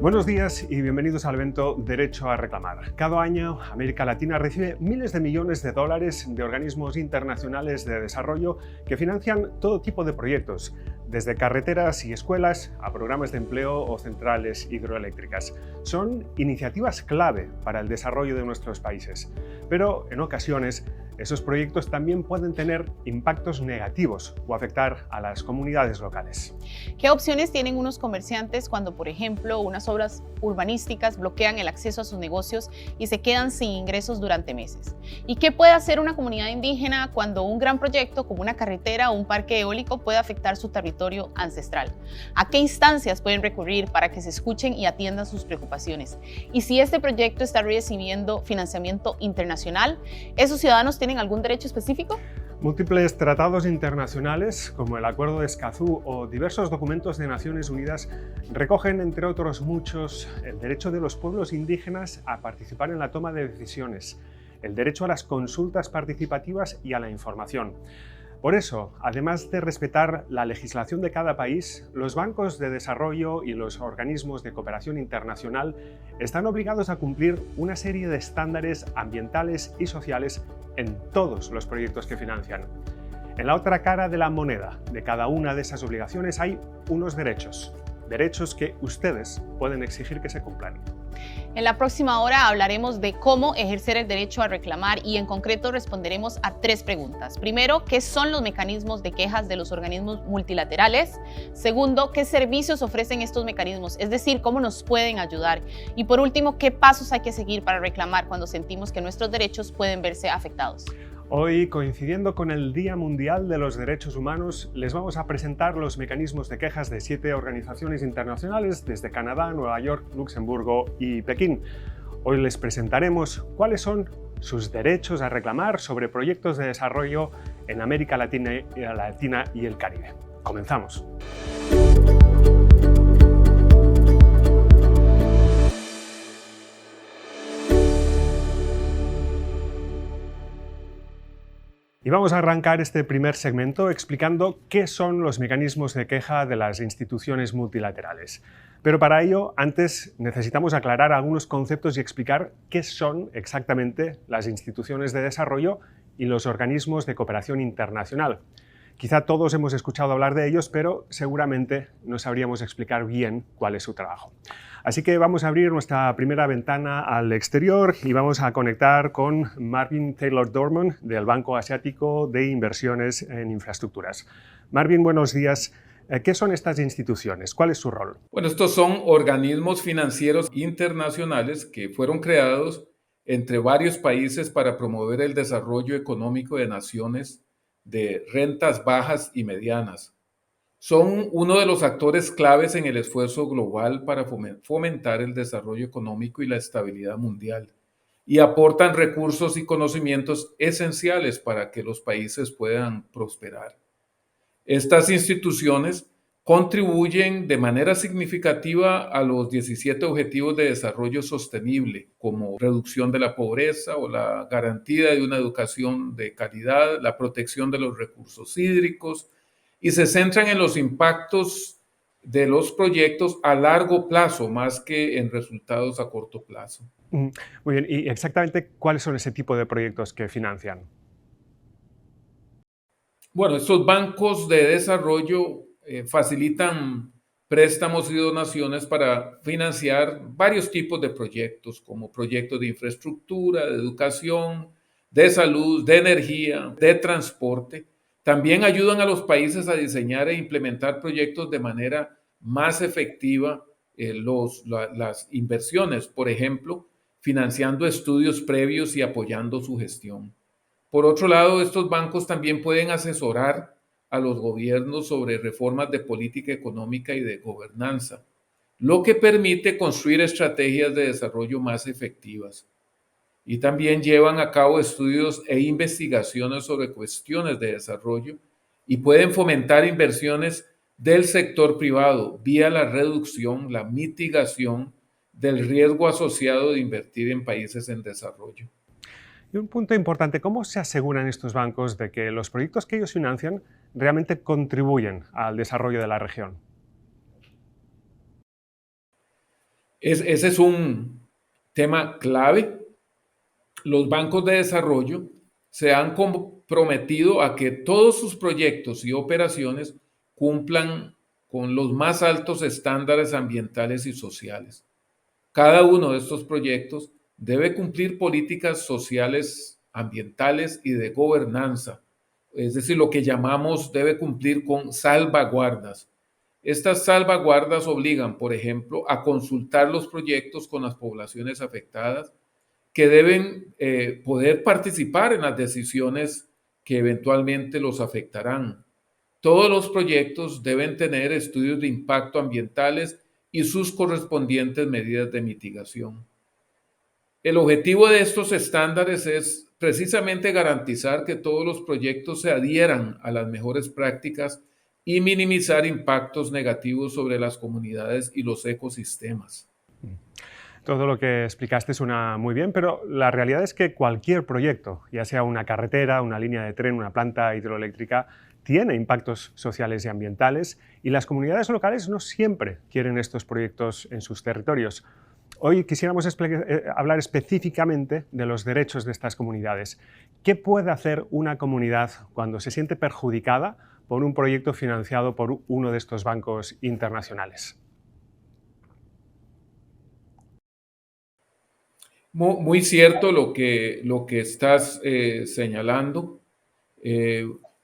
Buenos días y bienvenidos al evento Derecho a Reclamar. Cada año, América Latina recibe miles de millones de dólares de organismos internacionales de desarrollo que financian todo tipo de proyectos, desde carreteras y escuelas a programas de empleo o centrales hidroeléctricas. Son iniciativas clave para el desarrollo de nuestros países, pero en ocasiones esos proyectos también pueden tener impactos negativos o afectar a las comunidades locales. ¿Qué opciones tienen unos comerciantes cuando, por ejemplo, unas obras urbanísticas bloquean el acceso a sus negocios y se quedan sin ingresos durante meses? ¿Y qué puede hacer una comunidad indígena cuando un gran proyecto como una carretera o un parque eólico puede afectar su territorio ancestral? ¿A qué instancias pueden recurrir para que se escuchen y atiendan sus preocupaciones? Y si este proyecto está recibiendo financiamiento internacional, ¿esos ciudadanos tienen algún derecho específico? Múltiples tratados internacionales, como el Acuerdo de Escazú o diversos documentos de Naciones Unidas, recogen, entre otros muchos, el derecho de los pueblos indígenas a participar en la toma de decisiones, el derecho a las consultas participativas y a la información. Por eso, además de respetar la legislación de cada país, los bancos de desarrollo y los organismos de cooperación internacional están obligados a cumplir una serie de estándares ambientales y sociales en todos los proyectos que financian. En la otra cara de la moneda de cada una de esas obligaciones hay unos derechos que ustedes pueden exigir que se cumplan. En la próxima hora hablaremos de cómo ejercer el derecho a reclamar y en concreto responderemos a 3 preguntas. Primero, ¿qué son los mecanismos de quejas de los organismos multilaterales? Segundo, ¿qué servicios ofrecen estos mecanismos? Es decir, ¿cómo nos pueden ayudar? Y por último, ¿qué pasos hay que seguir para reclamar cuando sentimos que nuestros derechos pueden verse afectados? Hoy, coincidiendo con el Día Mundial de los Derechos Humanos, les vamos a presentar los mecanismos de quejas de 7 organizaciones internacionales desde Canadá, Nueva York, Luxemburgo y Pekín. Hoy les presentaremos cuáles son sus derechos a reclamar sobre proyectos de desarrollo en América Latina y el Caribe. Comenzamos. Y vamos a arrancar este primer segmento explicando qué son los mecanismos de queja de las instituciones multilaterales. Pero para ello, antes necesitamos aclarar algunos conceptos y explicar qué son exactamente las instituciones de desarrollo y los organismos de cooperación internacional. Quizá todos hemos escuchado hablar de ellos, pero seguramente no sabríamos explicar bien cuál es su trabajo. Así que vamos a abrir nuestra primera ventana al exterior y vamos a conectar con Marvin Taylor Dorman del Banco Asiático de Inversiones en Infraestructuras. Marvin, buenos días. ¿Qué son estas instituciones? ¿Cuál es su rol? Bueno, estos son organismos financieros internacionales que fueron creados entre varios países para promover el desarrollo económico de naciones de rentas bajas y medianas. Son uno de los actores claves en el esfuerzo global para fomentar el desarrollo económico y la estabilidad mundial y aportan recursos y conocimientos esenciales para que los países puedan prosperar. Estas instituciones contribuyen de manera significativa a los 17 Objetivos de Desarrollo Sostenible, como reducción de la pobreza o la garantía de una educación de calidad, la protección de los recursos hídricos, y se centran en los impactos de los proyectos a largo plazo más que en resultados a corto plazo. Muy bien, ¿y exactamente cuáles son ese tipo de proyectos que financian? Bueno, estos bancos de desarrollo facilitan préstamos y donaciones para financiar varios tipos de proyectos, como proyectos de infraestructura, de educación, de salud, de energía, de transporte. También ayudan a los países a diseñar e implementar proyectos de manera más efectiva las inversiones, por ejemplo, financiando estudios previos y apoyando su gestión. Por otro lado, estos bancos también pueden asesorar a los gobiernos sobre reformas de política económica y de gobernanza, lo que permite construir estrategias de desarrollo más efectivas. Y también llevan a cabo estudios e investigaciones sobre cuestiones de desarrollo y pueden fomentar inversiones del sector privado vía la reducción, la mitigación del riesgo asociado de invertir en países en desarrollo. Y un punto importante, ¿cómo se aseguran estos bancos de que los proyectos que ellos financian realmente contribuyen al desarrollo de la región? Ese es un tema clave. Los bancos de desarrollo se han comprometido a que todos sus proyectos y operaciones cumplan con los más altos estándares ambientales y sociales. Cada uno de estos proyectos debe cumplir políticas sociales, ambientales y de gobernanza, es decir, lo que llamamos debe cumplir con salvaguardas. Estas salvaguardas obligan, por ejemplo, a consultar los proyectos con las poblaciones afectadas, que deben poder participar en las decisiones que eventualmente los afectarán. Todos los proyectos deben tener estudios de impacto ambientales y sus correspondientes medidas de mitigación. El objetivo de estos estándares es precisamente garantizar que todos los proyectos se adhieran a las mejores prácticas y minimizar impactos negativos sobre las comunidades y los ecosistemas. Todo lo que explicaste suena muy bien, pero la realidad es que cualquier proyecto, ya sea una carretera, una línea de tren, una planta hidroeléctrica, tiene impactos sociales y ambientales, y las comunidades locales no siempre quieren estos proyectos en sus territorios. Hoy quisiéramos hablar específicamente de los derechos de estas comunidades. ¿Qué puede hacer una comunidad cuando se siente perjudicada por un proyecto financiado por uno de estos bancos internacionales? Muy cierto lo que estás señalando.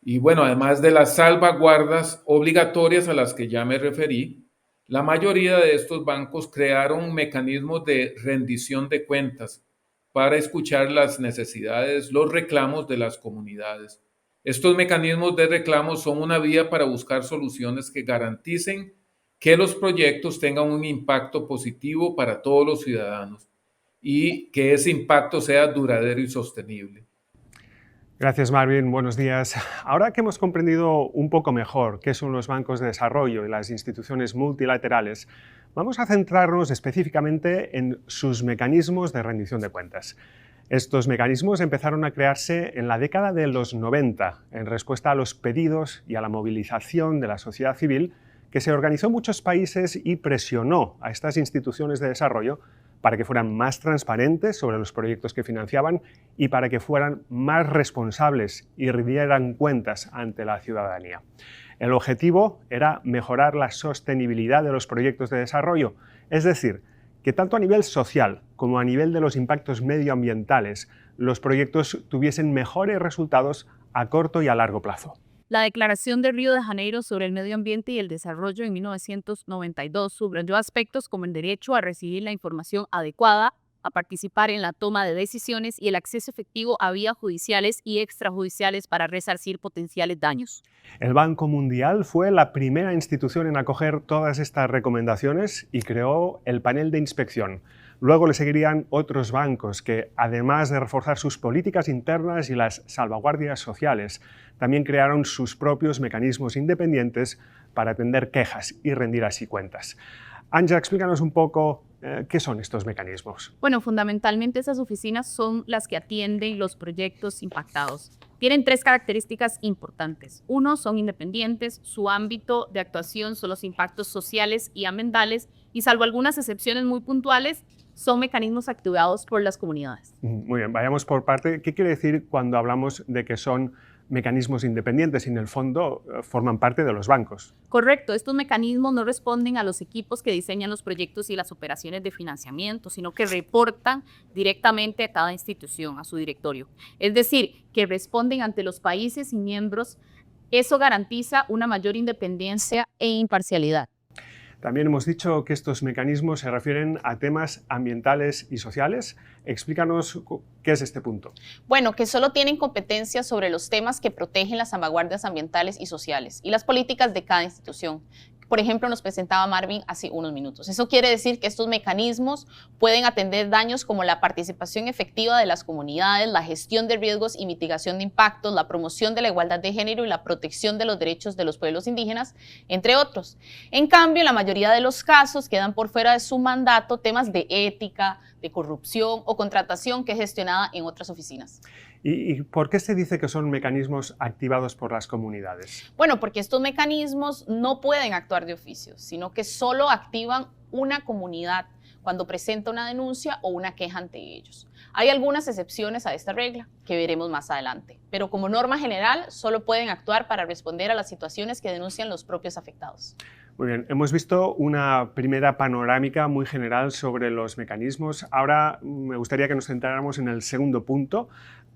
Y bueno, además de las salvaguardas obligatorias a las que ya me referí, la mayoría de estos bancos crearon mecanismos de rendición de cuentas para escuchar las necesidades, los reclamos de las comunidades. Estos mecanismos de reclamos son una vía para buscar soluciones que garanticen que los proyectos tengan un impacto positivo para todos los ciudadanos y que ese impacto sea duradero y sostenible. Gracias, Marvin. Buenos días. Ahora que hemos comprendido un poco mejor qué son los bancos de desarrollo y las instituciones multilaterales, vamos a centrarnos específicamente en sus mecanismos de rendición de cuentas. Estos mecanismos empezaron a crearse en la década de los 90, en respuesta a los pedidos y a la movilización de la sociedad civil, que se organizó en muchos países y presionó a estas instituciones de desarrollo para que fueran más transparentes sobre los proyectos que financiaban y para que fueran más responsables y rindieran cuentas ante la ciudadanía. El objetivo era mejorar la sostenibilidad de los proyectos de desarrollo, es decir, que tanto a nivel social como a nivel de los impactos medioambientales, los proyectos tuviesen mejores resultados a corto y a largo plazo. La Declaración de Río de Janeiro sobre el Medio Ambiente y el Desarrollo en 1992 subrayó aspectos como el derecho a recibir la información adecuada, a participar en la toma de decisiones y el acceso efectivo a vías judiciales y extrajudiciales para resarcir potenciales daños. El Banco Mundial fue la primera institución en acoger todas estas recomendaciones y creó el panel de inspección. Luego le seguirían otros bancos que, además de reforzar sus políticas internas y las salvaguardias sociales, también crearon sus propios mecanismos independientes para atender quejas y rendir así cuentas. Anja, explícanos un poco qué son estos mecanismos. Bueno, fundamentalmente esas oficinas son las que atienden los proyectos impactados. Tienen tres características importantes. Uno, son independientes, su ámbito de actuación son los impactos sociales y ambientales y, salvo algunas excepciones muy puntuales, son mecanismos activados por las comunidades. Muy bien, vayamos por parte. ¿Qué quiere decir cuando hablamos de que son mecanismos independientes y en el fondo forman parte de los bancos? Correcto, estos mecanismos no responden a los equipos que diseñan los proyectos y las operaciones de financiamiento, sino que reportan directamente a cada institución, a su directorio. Es decir, que responden ante los países y miembros. Eso garantiza una mayor independencia e imparcialidad. También hemos dicho que estos mecanismos se refieren a temas ambientales y sociales. Explícanos qué es este punto. Bueno, que solo tienen competencia sobre los temas que protegen las salvaguardias ambientales y sociales y las políticas de cada institución. Por ejemplo, nos presentaba Marvin hace unos minutos. Eso quiere decir que estos mecanismos pueden atender daños como la participación efectiva de las comunidades, la gestión de riesgos y mitigación de impactos, la promoción de la igualdad de género y la protección de los derechos de los pueblos indígenas, entre otros. En cambio, en la mayoría de los casos quedan por fuera de su mandato temas de ética, de corrupción o contratación que es gestionada en otras oficinas. ¿Y por qué se dice que son mecanismos activados por las comunidades? Bueno, porque estos mecanismos no pueden actuar de oficio, sino que solo activan una comunidad cuando presenta una denuncia o una queja ante ellos. Hay algunas excepciones a esta regla que veremos más adelante, pero como norma general solo pueden actuar para responder a las situaciones que denuncian los propios afectados. Muy bien, hemos visto una primera panorámica muy general sobre los mecanismos. Ahora me gustaría que nos centráramos en el segundo punto.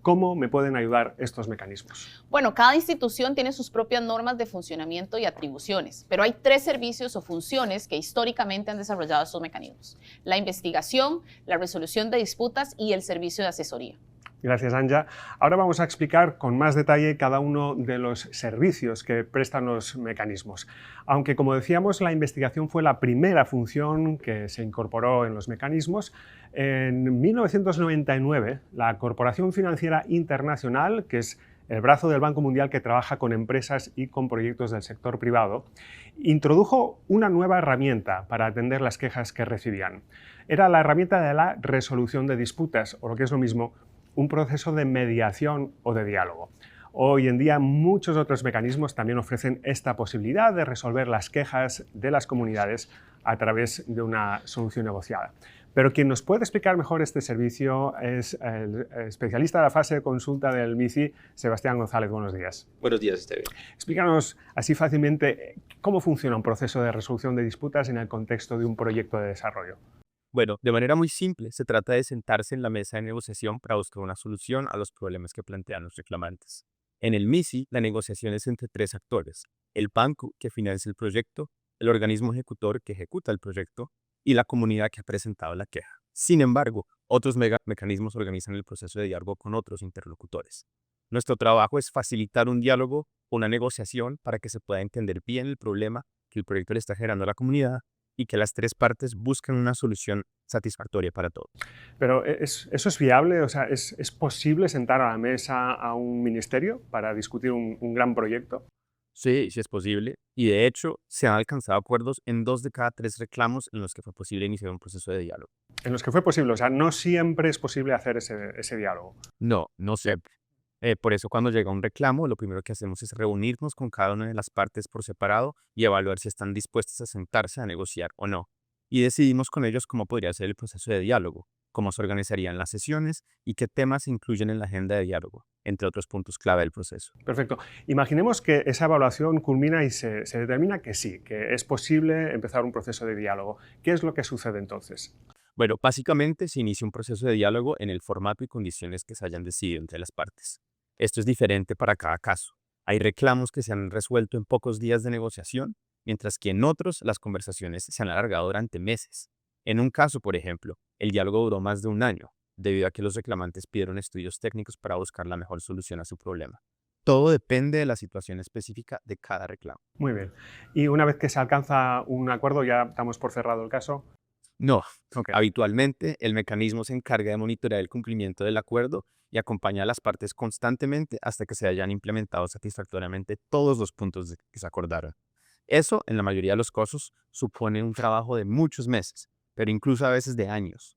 ¿Cómo me pueden ayudar estos mecanismos? Bueno, cada institución tiene sus propias normas de funcionamiento y atribuciones, pero hay 3 servicios o funciones que históricamente han desarrollado estos mecanismos: la investigación, la resolución de disputas y el servicio de asesoría. Gracias, Anja. Ahora vamos a explicar con más detalle cada uno de los servicios que prestan los mecanismos. Aunque, como decíamos, la investigación fue la primera función que se incorporó en los mecanismos, en 1999 la Corporación Financiera Internacional, que es el brazo del Banco Mundial que trabaja con empresas y con proyectos del sector privado, introdujo una nueva herramienta para atender las quejas que recibían. Era la herramienta de la resolución de disputas, o lo que es lo mismo, un proceso de mediación o de diálogo. Hoy en día muchos otros mecanismos también ofrecen esta posibilidad de resolver las quejas de las comunidades a través de una solución negociada. Pero quien nos puede explicar mejor este servicio es el especialista de la fase de consulta del MICI, Sebastián González. Buenos días. Buenos días, Esteban. Explícanos así fácilmente cómo funciona un proceso de resolución de disputas en el contexto de un proyecto de desarrollo. Bueno, de manera muy simple, se trata de sentarse en la mesa de negociación para buscar una solución a los problemas que plantean los reclamantes. En el MISI, la negociación es entre 3 actores: el banco, que financia el proyecto, el organismo ejecutor, que ejecuta el proyecto, y la comunidad que ha presentado la queja. Sin embargo, otros mecanismos organizan el proceso de diálogo con otros interlocutores. Nuestro trabajo es facilitar un diálogo o una negociación para que se pueda entender bien el problema que el proyecto le está generando a la comunidad y que las 3 partes busquen una solución satisfactoria para todos. Pero ¿eso es viable? O sea, ¿es posible sentar a la mesa a un ministerio para discutir un gran proyecto? Sí, sí es posible. Y de hecho, se han alcanzado acuerdos en 2 de cada 3 reclamos en los que fue posible iniciar un proceso de diálogo. En los que fue posible, o sea, no siempre es posible hacer ese diálogo. No, no siempre. Por eso cuando llega un reclamo, lo primero que hacemos es reunirnos con cada una de las partes por separado y evaluar si están dispuestas a sentarse a negociar o no. Y decidimos con ellos cómo podría ser el proceso de diálogo, cómo se organizarían las sesiones y qué temas se incluyen en la agenda de diálogo, entre otros puntos clave del proceso. Perfecto. Imaginemos que esa evaluación culmina y se determina que sí, que es posible empezar un proceso de diálogo. ¿Qué es lo que sucede entonces? Bueno, básicamente se inicia un proceso de diálogo en el formato y condiciones que se hayan decidido entre las partes. Esto es diferente para cada caso. Hay reclamos que se han resuelto en pocos días de negociación, mientras que en otros las conversaciones se han alargado durante meses. En un caso, por ejemplo, el diálogo duró más de un año, debido a que los reclamantes pidieron estudios técnicos para buscar la mejor solución a su problema. Todo depende de la situación específica de cada reclamo. Muy bien. Y una vez que se alcanza un acuerdo, ya damos por cerrado el caso. No, Ok. habitualmente el mecanismo se encarga de monitorear el cumplimiento del acuerdo y acompaña a las partes constantemente hasta que se hayan implementado satisfactoriamente todos los puntos que se acordaron. Eso, en la mayoría de los casos, supone un trabajo de muchos meses, pero incluso a veces de años.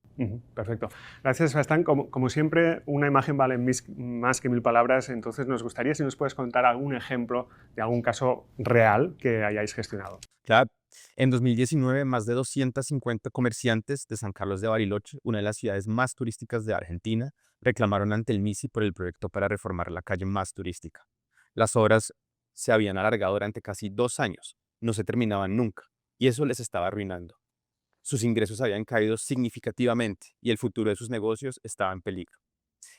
Perfecto. Gracias, Sebastián. Como siempre, una imagen vale más que 1000 palabras, entonces nos gustaría si nos puedes contar algún ejemplo de algún caso real que hayáis gestionado. Claro. En 2019, más de 250 comerciantes de San Carlos de Bariloche, una de las ciudades más turísticas de Argentina, reclamaron ante el MISI por el proyecto para reformar la calle más turística. Las obras se habían alargado durante casi 2 años, no se terminaban nunca, y eso les estaba arruinando. Sus ingresos habían caído significativamente y el futuro de sus negocios estaba en peligro.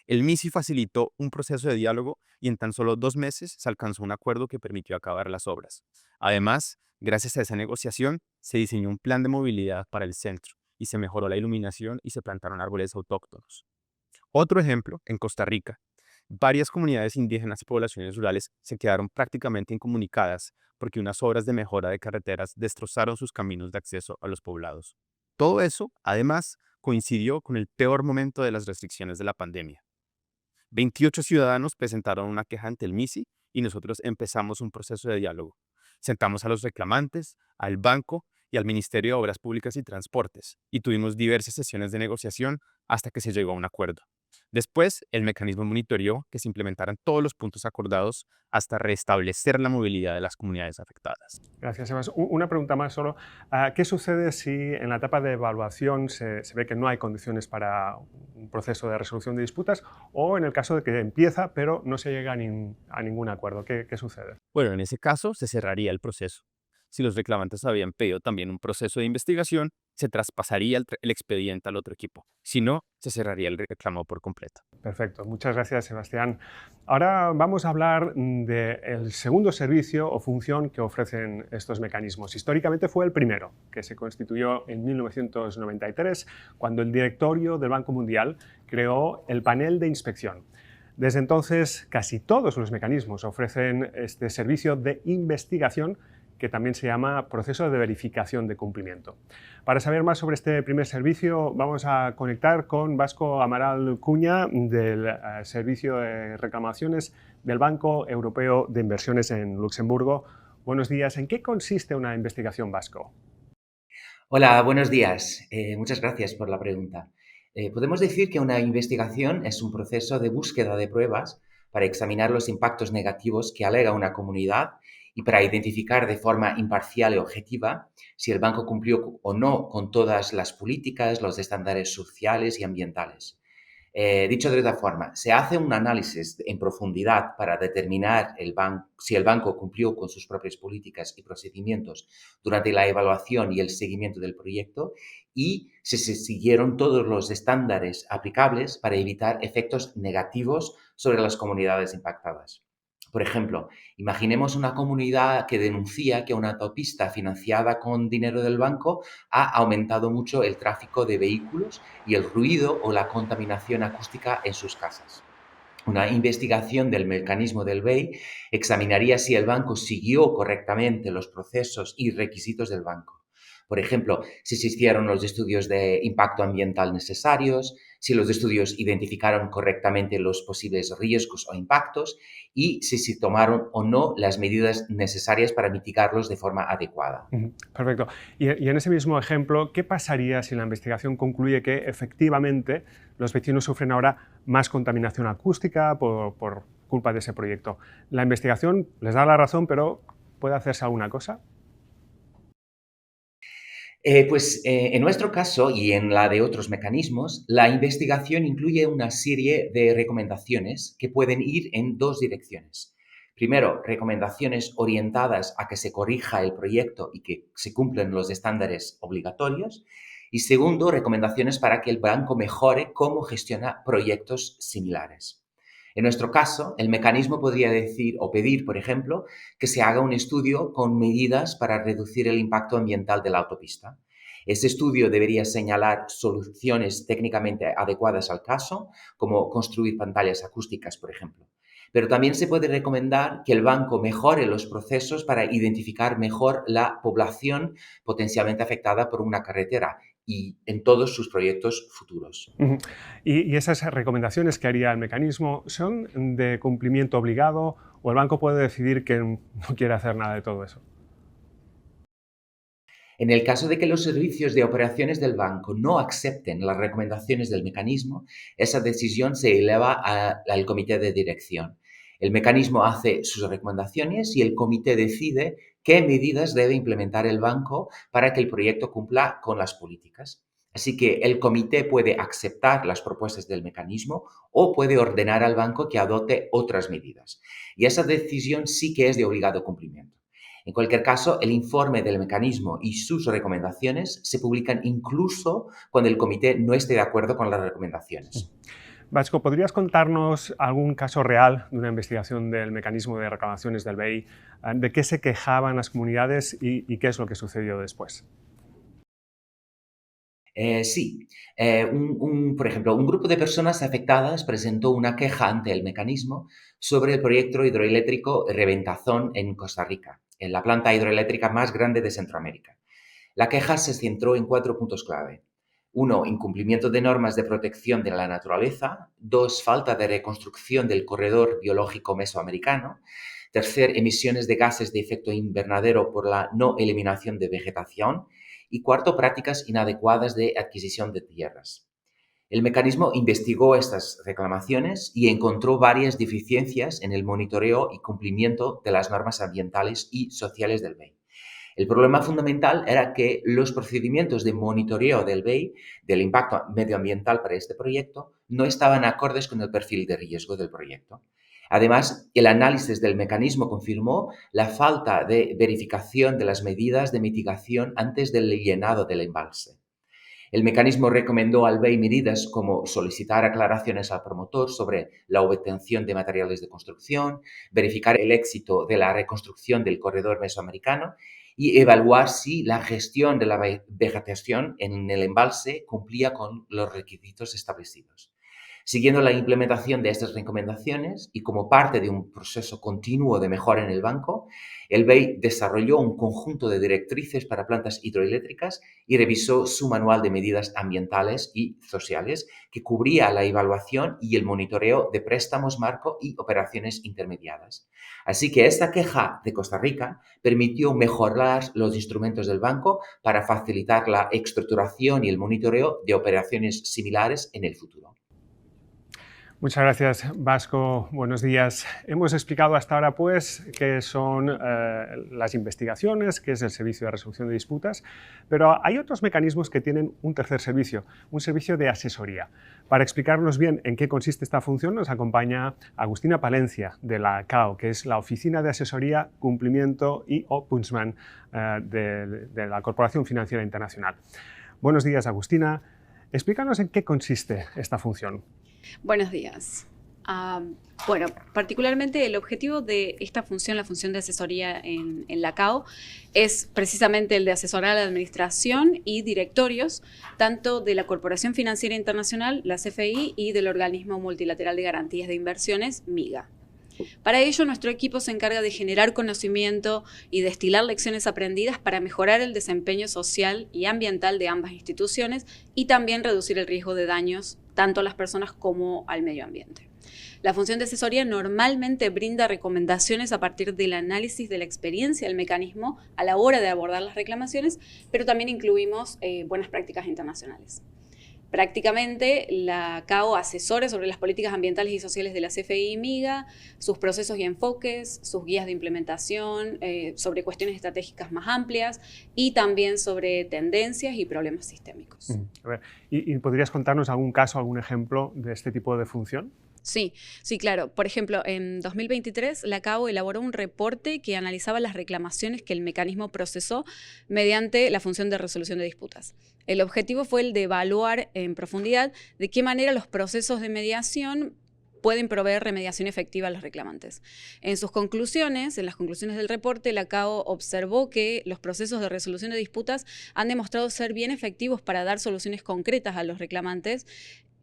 El MISI facilitó un proceso de diálogo y en tan solo 2 meses se alcanzó un acuerdo que permitió acabar las obras. Además, gracias a esa negociación, se diseñó un plan de movilidad para el centro y se mejoró la iluminación y se plantaron árboles autóctonos. Otro ejemplo, en Costa Rica, varias comunidades indígenas y poblaciones rurales se quedaron prácticamente incomunicadas porque unas obras de mejora de carreteras destrozaron sus caminos de acceso a los poblados. Todo eso, además, coincidió con el peor momento de las restricciones de la pandemia. 28 ciudadanos presentaron una queja ante el MISI y nosotros empezamos un proceso de diálogo. Sentamos a los reclamantes, al banco y al Ministerio de Obras Públicas y Transportes y tuvimos diversas sesiones de negociación hasta que se llegó a un acuerdo. Después, el mecanismo monitoreó que se implementaran todos los puntos acordados hasta restablecer la movilidad de las comunidades afectadas. Gracias, Sebas. Una pregunta más solo. ¿Qué sucede si en la etapa de evaluación se ve que no hay condiciones para un proceso de resolución de disputas o en el caso de que empieza pero no se llega a ningún acuerdo? ¿Qué sucede? Bueno, en ese caso se cerraría el proceso. Si los reclamantes habían pedido también un proceso de investigación, se traspasaría el expediente al otro equipo. Si no, se cerraría el reclamo por completo. Perfecto, muchas gracias, Sebastián. Ahora vamos a hablar del segundo servicio o función que ofrecen estos mecanismos. Históricamente fue el primero, que se constituyó en 1993, cuando el directorio del Banco Mundial creó el panel de inspección. Desde entonces, casi todos los mecanismos ofrecen este servicio de investigación que también se llama proceso de verificación de cumplimiento. Para saber más sobre este primer servicio, vamos a conectar con Vasco Amaral Cuña del Servicio de Reclamaciones del Banco Europeo de Inversiones en Luxemburgo. Buenos días. ¿En qué consiste una investigación, Vasco? Hola, buenos días. Muchas gracias por la pregunta. Podemos decir que una investigación es un proceso de búsqueda de pruebas para examinar los impactos negativos que alega una comunidad y para identificar de forma imparcial y objetiva si el banco cumplió o no con todas las políticas, los estándares sociales y ambientales. Dicho de otra forma, se hace un análisis en profundidad para determinar si el banco cumplió con sus propias políticas y procedimientos durante la evaluación y el seguimiento del proyecto y si se siguieron todos los estándares aplicables para evitar efectos negativos sobre las comunidades impactadas. Por ejemplo, imaginemos una comunidad que denuncia que una autopista financiada con dinero del banco ha aumentado mucho el tráfico de vehículos y el ruido o la contaminación acústica en sus casas. Una investigación del mecanismo del BEI examinaría si el banco siguió correctamente los procesos y requisitos del banco. Por ejemplo, si se hicieron los estudios de impacto ambiental necesarios, si los estudios identificaron correctamente los posibles riesgos o impactos y si se tomaron o no las medidas necesarias para mitigarlos de forma adecuada. Perfecto. Y en ese mismo ejemplo, ¿qué pasaría si la investigación concluye que efectivamente los vecinos sufren ahora más contaminación acústica por culpa de ese proyecto? La investigación les da la razón, pero ¿puede hacerse alguna cosa? En nuestro caso y en la de otros mecanismos, la investigación incluye una serie de recomendaciones que pueden ir en dos direcciones. Primero, recomendaciones orientadas a que se corrija el proyecto y que se cumplan los estándares obligatorios. Y segundo, recomendaciones para que el banco mejore cómo gestiona proyectos similares. En nuestro caso, el mecanismo podría decir o pedir, por ejemplo, que se haga un estudio con medidas para reducir el impacto ambiental de la autopista. Ese estudio debería señalar soluciones técnicamente adecuadas al caso, como construir pantallas acústicas, por ejemplo. Pero también se puede recomendar que el banco mejore los procesos para identificar mejor la población potencialmente afectada por una carretera y en todos sus proyectos futuros. ¿Y esas recomendaciones que haría el mecanismo son de cumplimiento obligado o el banco puede decidir que no quiere hacer nada de todo eso? En el caso de que los servicios de operaciones del banco no acepten las recomendaciones del mecanismo, esa decisión se eleva al comité de dirección. El mecanismo hace sus recomendaciones y el comité decide qué medidas debe implementar el banco para que el proyecto cumpla con las políticas. Así que el comité puede aceptar las propuestas del mecanismo o puede ordenar al banco que adopte otras medidas. Y esa decisión sí que es de obligado cumplimiento. En cualquier caso, el informe del mecanismo y sus recomendaciones se publican incluso cuando el comité no esté de acuerdo con las recomendaciones. Vasco, ¿podrías contarnos algún caso real de una investigación del mecanismo de reclamaciones del BEI? ¿De qué se quejaban las comunidades y qué es lo que sucedió después? Sí. Por ejemplo, un grupo de personas afectadas presentó una queja ante el mecanismo sobre el proyecto hidroeléctrico Reventazón en Costa Rica, en la planta hidroeléctrica más grande de Centroamérica. La queja se centró en 4 puntos clave. 1. Incumplimiento de normas de protección de la naturaleza. 2. Falta de reconstrucción del corredor biológico mesoamericano. 3. Emisiones de gases de efecto invernadero por la no eliminación de vegetación. Y 4. Prácticas inadecuadas de adquisición de tierras. El mecanismo investigó estas reclamaciones y encontró varias deficiencias en el monitoreo y cumplimiento de las normas ambientales y sociales del BEI. El problema fundamental era que los procedimientos de monitoreo del BEI, del impacto medioambiental para este proyecto, no estaban acordes con el perfil de riesgo del proyecto. Además, el análisis del mecanismo confirmó la falta de verificación de las medidas de mitigación antes del llenado del embalse. El mecanismo recomendó al BEI medidas como solicitar aclaraciones al promotor sobre la obtención de materiales de construcción, verificar el éxito de la reconstrucción del corredor mesoamericano y evaluar si la gestión de la vegetación en el embalse cumplía con los requisitos establecidos. Siguiendo la implementación de estas recomendaciones y como parte de un proceso continuo de mejora en el banco, el BEI desarrolló un conjunto de directrices para plantas hidroeléctricas y revisó su manual de medidas ambientales y sociales que cubría la evaluación y el monitoreo de préstamos marco y operaciones intermediadas. Así que esta queja de Costa Rica permitió mejorar los instrumentos del banco para facilitar la estructuración y el monitoreo de operaciones similares en el futuro. Muchas gracias, Vasco. Buenos días. Hemos explicado hasta ahora, pues, qué son las investigaciones, qué es el servicio de resolución de disputas, pero hay otros mecanismos que tienen un tercer servicio, un servicio de asesoría. Para explicarnos bien en qué consiste esta función, nos acompaña Agustina Palencia, de la CAO, que es la Oficina de Asesoría, Cumplimiento y Ombudsman de la Corporación Financiera Internacional. Buenos días, Agustina. Explícanos en qué consiste esta función. Buenos días. Bueno, particularmente el objetivo de esta función, la función de asesoría en la CAO, es precisamente el de asesorar a la administración y directorios, tanto de la Corporación Financiera Internacional, la CFI, y del Organismo Multilateral de Garantías de Inversiones, MIGA. Para ello, nuestro equipo se encarga de generar conocimiento y destilar lecciones aprendidas para mejorar el desempeño social y ambiental de ambas instituciones y también reducir el riesgo de daños tanto a las personas como al medio ambiente. La función de asesoría normalmente brinda recomendaciones a partir del análisis de la experiencia del mecanismo a la hora de abordar las reclamaciones, pero también incluimos buenas prácticas internacionales. Prácticamente, la CAO asesora sobre las políticas ambientales y sociales de la CFI y MIGA, sus procesos y enfoques, sus guías de implementación, sobre cuestiones estratégicas más amplias y también sobre tendencias y problemas sistémicos. A ver, ¿y podrías contarnos algún caso, algún ejemplo de este tipo de función? Sí, claro. Por ejemplo, en 2023 la CAO elaboró un reporte que analizaba las reclamaciones que el mecanismo procesó mediante la función de resolución de disputas. El objetivo fue el de evaluar en profundidad de qué manera los procesos de mediación pueden proveer remediación efectiva a los reclamantes. En sus conclusiones, en las conclusiones del reporte, la CAO observó que los procesos de resolución de disputas han demostrado ser bien efectivos para dar soluciones concretas a los reclamantes,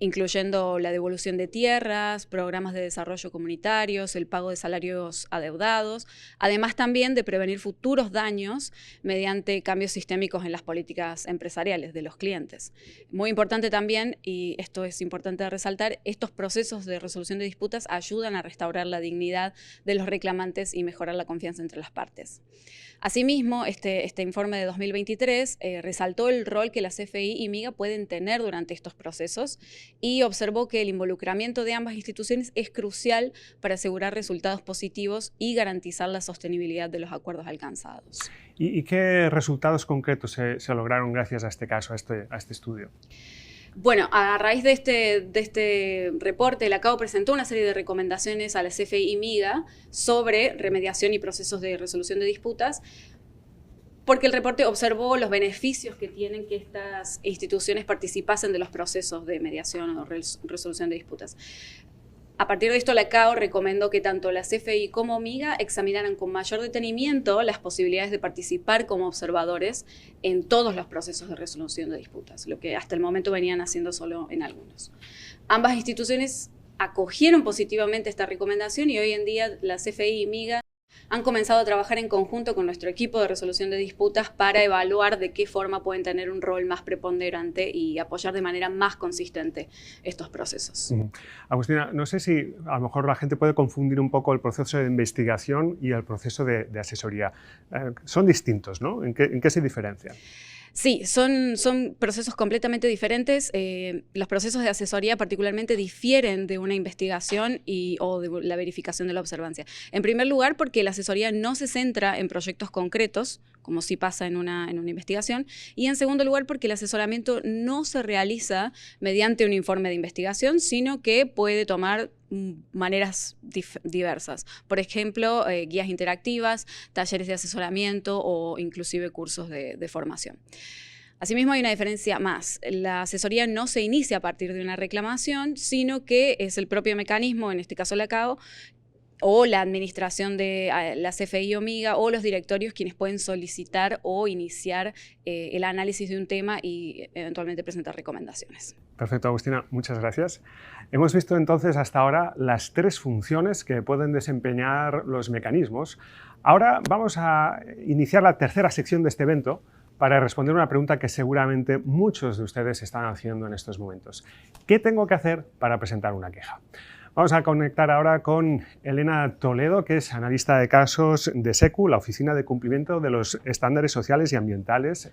incluyendo la devolución de tierras, programas de desarrollo comunitarios, el pago de salarios adeudados, además también de prevenir futuros daños mediante cambios sistémicos en las políticas empresariales de los clientes. Muy importante también, y esto es importante de resaltar, estos procesos de resolución de disputas ayudan a restaurar la dignidad de los reclamantes y mejorar la confianza entre las partes. Asimismo, este informe de 2023 resaltó el rol que la CFI y MIGA pueden tener durante estos procesos y observó que el involucramiento de ambas instituciones es crucial para asegurar resultados positivos y garantizar la sostenibilidad de los acuerdos alcanzados. ¿Y qué resultados concretos se lograron gracias a este caso, a este estudio? Bueno, a raíz de este reporte, la CAO presentó una serie de recomendaciones a la CFI y MIGA sobre remediación y procesos de resolución de disputas, porque el reporte observó los beneficios que tienen que estas instituciones participasen de los procesos de mediación o resolución de disputas. A partir de esto, la CAO recomendó que tanto la CFI como MIGA examinaran con mayor detenimiento las posibilidades de participar como observadores en todos los procesos de resolución de disputas, lo que hasta el momento venían haciendo solo en algunos. Ambas instituciones acogieron positivamente esta recomendación y hoy en día la CFI y MIGA han comenzado a trabajar en conjunto con nuestro equipo de resolución de disputas para evaluar de qué forma pueden tener un rol más preponderante y apoyar de manera más consistente estos procesos. Agustina, no sé si a lo mejor la gente puede confundir un poco el proceso de investigación y el proceso de asesoría. Son distintos, ¿no? ¿En qué se diferencian? Sí, son procesos completamente diferentes. Los procesos de asesoría particularmente difieren de una investigación o de la verificación de la observancia. En primer lugar, porque la asesoría no se centra en proyectos concretos, como sí pasa en una investigación. Y en segundo lugar, porque el asesoramiento no se realiza mediante un informe de investigación, sino que puede tomar maneras diversas. Por ejemplo, guías interactivas, talleres de asesoramiento o inclusive cursos de formación. Asimismo, hay una diferencia más. La asesoría no se inicia a partir de una reclamación, sino que es el propio mecanismo, en este caso la CAO, o la administración de la CFI o MIGA o los directorios quienes pueden solicitar o iniciar el análisis de un tema y eventualmente presentar recomendaciones. Perfecto, Agustina, muchas gracias. Hemos visto entonces hasta ahora las 3 funciones que pueden desempeñar los mecanismos. Ahora vamos a iniciar la tercera sección de este evento para responder una pregunta que seguramente muchos de ustedes están haciendo en estos momentos. ¿Qué tengo que hacer para presentar una queja? Vamos a conectar ahora con Elena Toledo, que es analista de casos de SECU, la Oficina de Cumplimiento de los Estándares Sociales y Ambientales.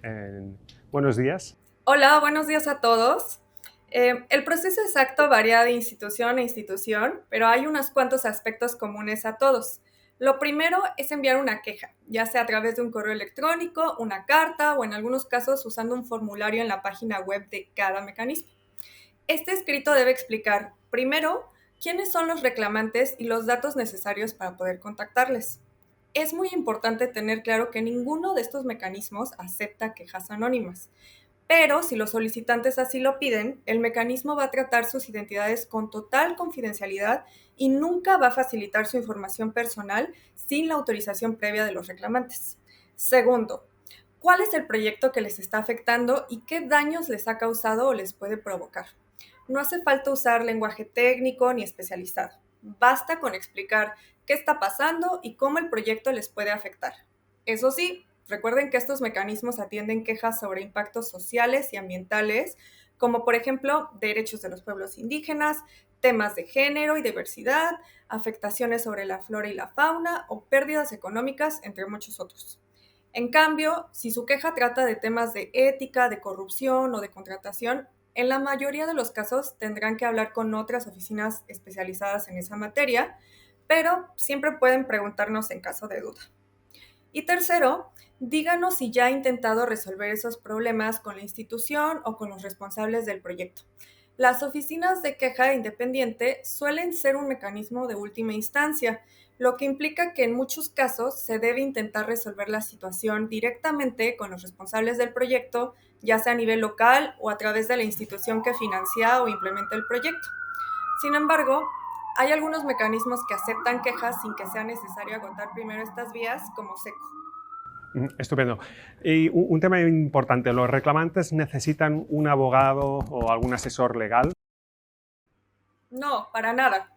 Buenos días. Hola, buenos días a todos. El proceso exacto varía de institución a institución, pero hay unos cuantos aspectos comunes a todos. Lo primero es enviar una queja, ya sea a través de un correo electrónico, una carta o en algunos casos usando un formulario en la página web de cada mecanismo. Este escrito debe explicar, primero, quiénes son los reclamantes y los datos necesarios para poder contactarles. Es muy importante tener claro que ninguno de estos mecanismos acepta quejas anónimas. Pero si los solicitantes así lo piden, el mecanismo va a tratar sus identidades con total confidencialidad y nunca va a facilitar su información personal sin la autorización previa de los reclamantes. Segundo, ¿cuál es el proyecto que les está afectando y qué daños les ha causado o les puede provocar? No hace falta usar lenguaje técnico ni especializado. Basta con explicar qué está pasando y cómo el proyecto les puede afectar. Eso sí, recuerden que estos mecanismos atienden quejas sobre impactos sociales y ambientales, como por ejemplo derechos de los pueblos indígenas, temas de género y diversidad, afectaciones sobre la flora y la fauna o pérdidas económicas, entre muchos otros. En cambio, si su queja trata de temas de ética, de corrupción o de contratación, en la mayoría de los casos tendrán que hablar con otras oficinas especializadas en esa materia, pero siempre pueden preguntarnos en caso de duda. Y tercero, díganos si ya ha intentado resolver esos problemas con la institución o con los responsables del proyecto. Las oficinas de queja independiente suelen ser un mecanismo de última instancia, lo que implica que en muchos casos se debe intentar resolver la situación directamente con los responsables del proyecto, ya sea a nivel local o a través de la institución que financia o implementa el proyecto. Sin embargo, hay algunos mecanismos que aceptan quejas sin que sea necesario agotar primero estas vías, como SECU. Estupendo. Y un tema importante, ¿los reclamantes necesitan un abogado o algún asesor legal? No, para nada.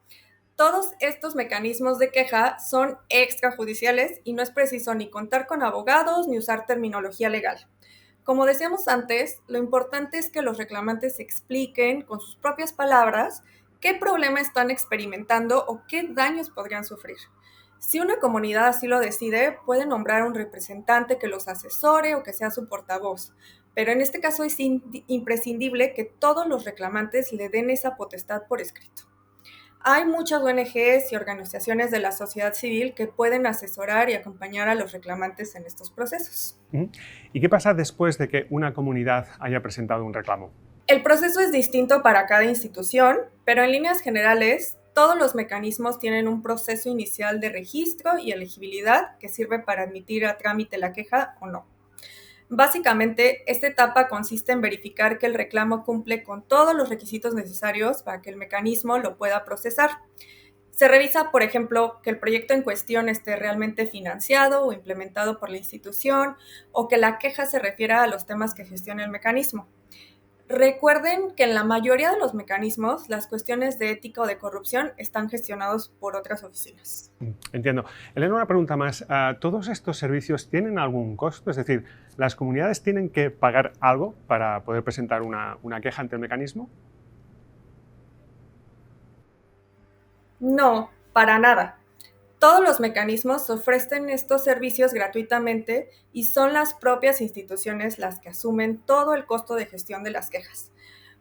Todos estos mecanismos de queja son extrajudiciales y no es preciso ni contar con abogados ni usar terminología legal. Como decíamos antes, lo importante es que los reclamantes expliquen con sus propias palabras qué problema están experimentando o qué daños podrían sufrir. Si una comunidad así lo decide, puede nombrar a un representante que los asesore o que sea su portavoz. Pero en este caso es imprescindible que todos los reclamantes le den esa potestad por escrito. Hay muchas ONGs y organizaciones de la sociedad civil que pueden asesorar y acompañar a los reclamantes en estos procesos. ¿Y qué pasa después de que una comunidad haya presentado un reclamo? El proceso es distinto para cada institución, pero en líneas generales, todos los mecanismos tienen un proceso inicial de registro y elegibilidad que sirve para admitir a trámite la queja o no. Básicamente, esta etapa consiste en verificar que el reclamo cumple con todos los requisitos necesarios para que el mecanismo lo pueda procesar. Se revisa, por ejemplo, que el proyecto en cuestión esté realmente financiado o implementado por la institución o que la queja se refiera a los temas que gestiona el mecanismo. Recuerden que en la mayoría de los mecanismos, las cuestiones de ética o de corrupción están gestionados por otras oficinas. Entiendo. Elena, una pregunta más. ¿Todos estos servicios tienen algún costo? Es decir, ¿las comunidades tienen que pagar algo para poder presentar una queja ante el mecanismo? No, para nada. Todos los mecanismos ofrecen estos servicios gratuitamente y son las propias instituciones las que asumen todo el costo de gestión de las quejas.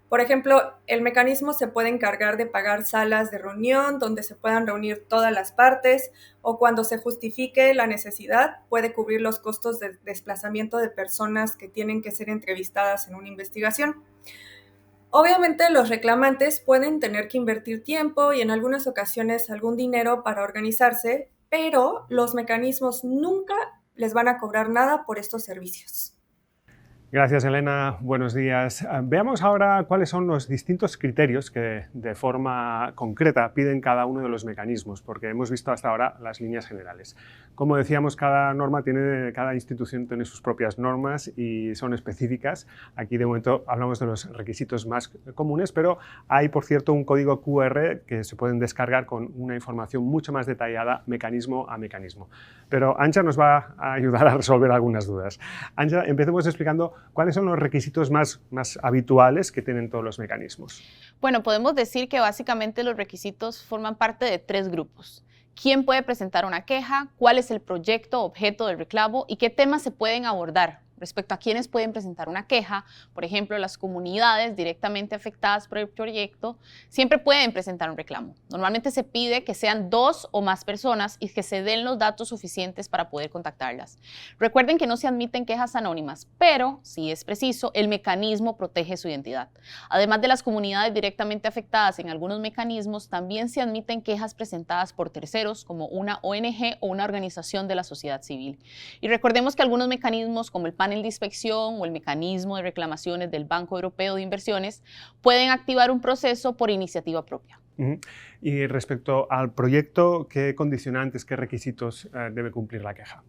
Por ejemplo, el mecanismo se puede encargar de pagar salas de reunión donde se puedan reunir todas las partes, o cuando se justifique la necesidad, puede cubrir los costos de desplazamiento de personas que tienen que ser entrevistadas en una investigación. Obviamente, los reclamantes pueden tener que invertir tiempo y en algunas ocasiones algún dinero para organizarse, pero los mecanismos nunca les van a cobrar nada por estos servicios. Gracias, Elena. Buenos días. Veamos ahora cuáles son los distintos criterios que de forma concreta piden cada uno de los mecanismos, porque hemos visto hasta ahora las líneas generales. Como decíamos, cada institución tiene sus propias normas y son específicas. Aquí de momento hablamos de los requisitos más comunes, pero hay, por cierto, un código QR que se pueden descargar con una información mucho más detallada mecanismo a mecanismo. Pero Anja nos va a ayudar a resolver algunas dudas. Anja, empecemos explicando ¿cuáles son los requisitos más habituales que tienen todos los mecanismos? Bueno, podemos decir que básicamente los requisitos forman parte de 3 grupos. ¿Quién puede presentar una queja? ¿Cuál es el proyecto objeto del reclamo? ¿Y qué temas se pueden abordar? Respecto a quiénes pueden presentar una queja, por ejemplo, las comunidades directamente afectadas por el proyecto siempre pueden presentar un reclamo. Normalmente se pide que sean 2 o más personas y que se den los datos suficientes para poder contactarlas. Recuerden que no se admiten quejas anónimas, pero, si es preciso, el mecanismo protege su identidad. Además de las comunidades directamente afectadas en algunos mecanismos, también se admiten quejas presentadas por terceros, como una ONG o una organización de la sociedad civil. Y recordemos que algunos mecanismos, como el panel de inspección o el mecanismo de reclamaciones del Banco Europeo de Inversiones, pueden activar un proceso por iniciativa propia. Y respecto al proyecto, ¿qué condicionantes, qué requisitos debe cumplir la queja?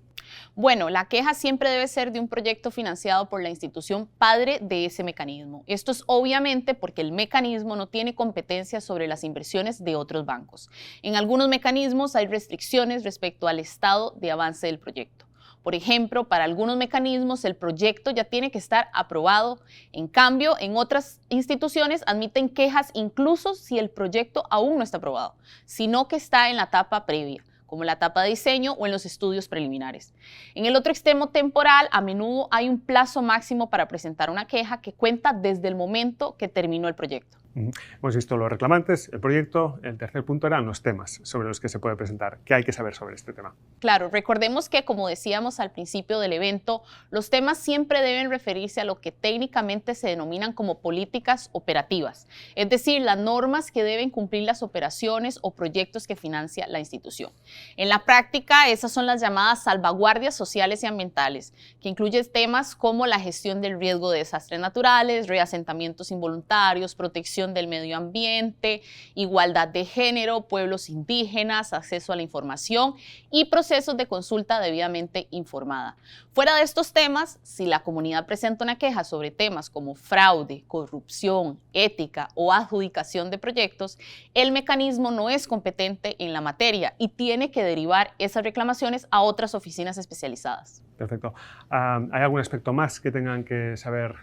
Bueno, la queja siempre debe ser de un proyecto financiado por la institución padre de ese mecanismo. Esto es obviamente porque el mecanismo no tiene competencia sobre las inversiones de otros bancos. En algunos mecanismos hay restricciones respecto al estado de avance del proyecto. Por ejemplo, para algunos mecanismos el proyecto ya tiene que estar aprobado. En cambio, en otras instituciones admiten quejas incluso si el proyecto aún no está aprobado, sino que está en la etapa previa, como la etapa de diseño o en los estudios preliminares. En el otro extremo temporal, a menudo hay un plazo máximo para presentar una queja que cuenta desde el momento que terminó el proyecto. Hemos visto los reclamantes, el proyecto. El tercer punto eran los temas sobre los que se puede presentar. ¿Qué hay que saber sobre este tema? Claro, recordemos que, como decíamos al principio del evento, los temas siempre deben referirse a lo que técnicamente se denominan como políticas operativas, es decir, las normas que deben cumplir las operaciones o proyectos que financia la institución. En la práctica, esas son las llamadas salvaguardias sociales y ambientales, que incluyen temas como la gestión del riesgo de desastres naturales, reasentamientos involuntarios, protección del medio ambiente, igualdad de género, pueblos indígenas, acceso a la información y procesos de consulta debidamente informada. Fuera de estos temas, si la comunidad presenta una queja sobre temas como fraude, corrupción, ética o adjudicación de proyectos, el mecanismo no es competente en la materia y tiene que derivar esas reclamaciones a otras oficinas especializadas. Perfecto. ¿Hay algún aspecto más que tengan que saber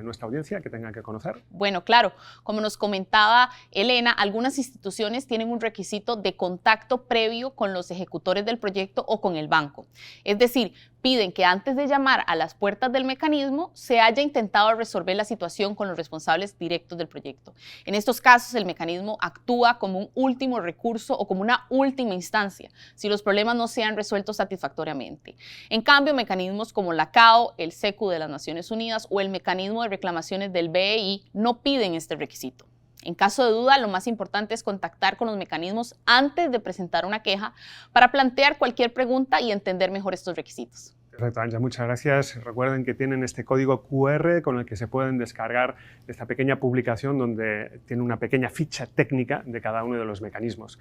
nuestra audiencia, que tengan que conocer? Bueno, claro. Como nos comentaba Elena, algunas instituciones tienen un requisito de contacto previo con los ejecutores del proyecto o con el banco. Es decir, piden que antes de llamar a las puertas del mecanismo se haya intentado resolver la situación con los responsables directos del proyecto. En estos casos, el mecanismo actúa como un último recurso o como una última instancia, si los problemas no se han resuelto satisfactoriamente. En cambio, mecanismos como la CAO, el SECU de las Naciones Unidas o el mecanismo de reclamaciones del BEI no piden este requisito. En caso de duda, lo más importante es contactar con los mecanismos antes de presentar una queja para plantear cualquier pregunta y entender mejor estos requisitos. Perfecto, Anja, muchas gracias. Recuerden que tienen este código QR con el que se pueden descargar esta pequeña publicación donde tiene una pequeña ficha técnica de cada uno de los mecanismos.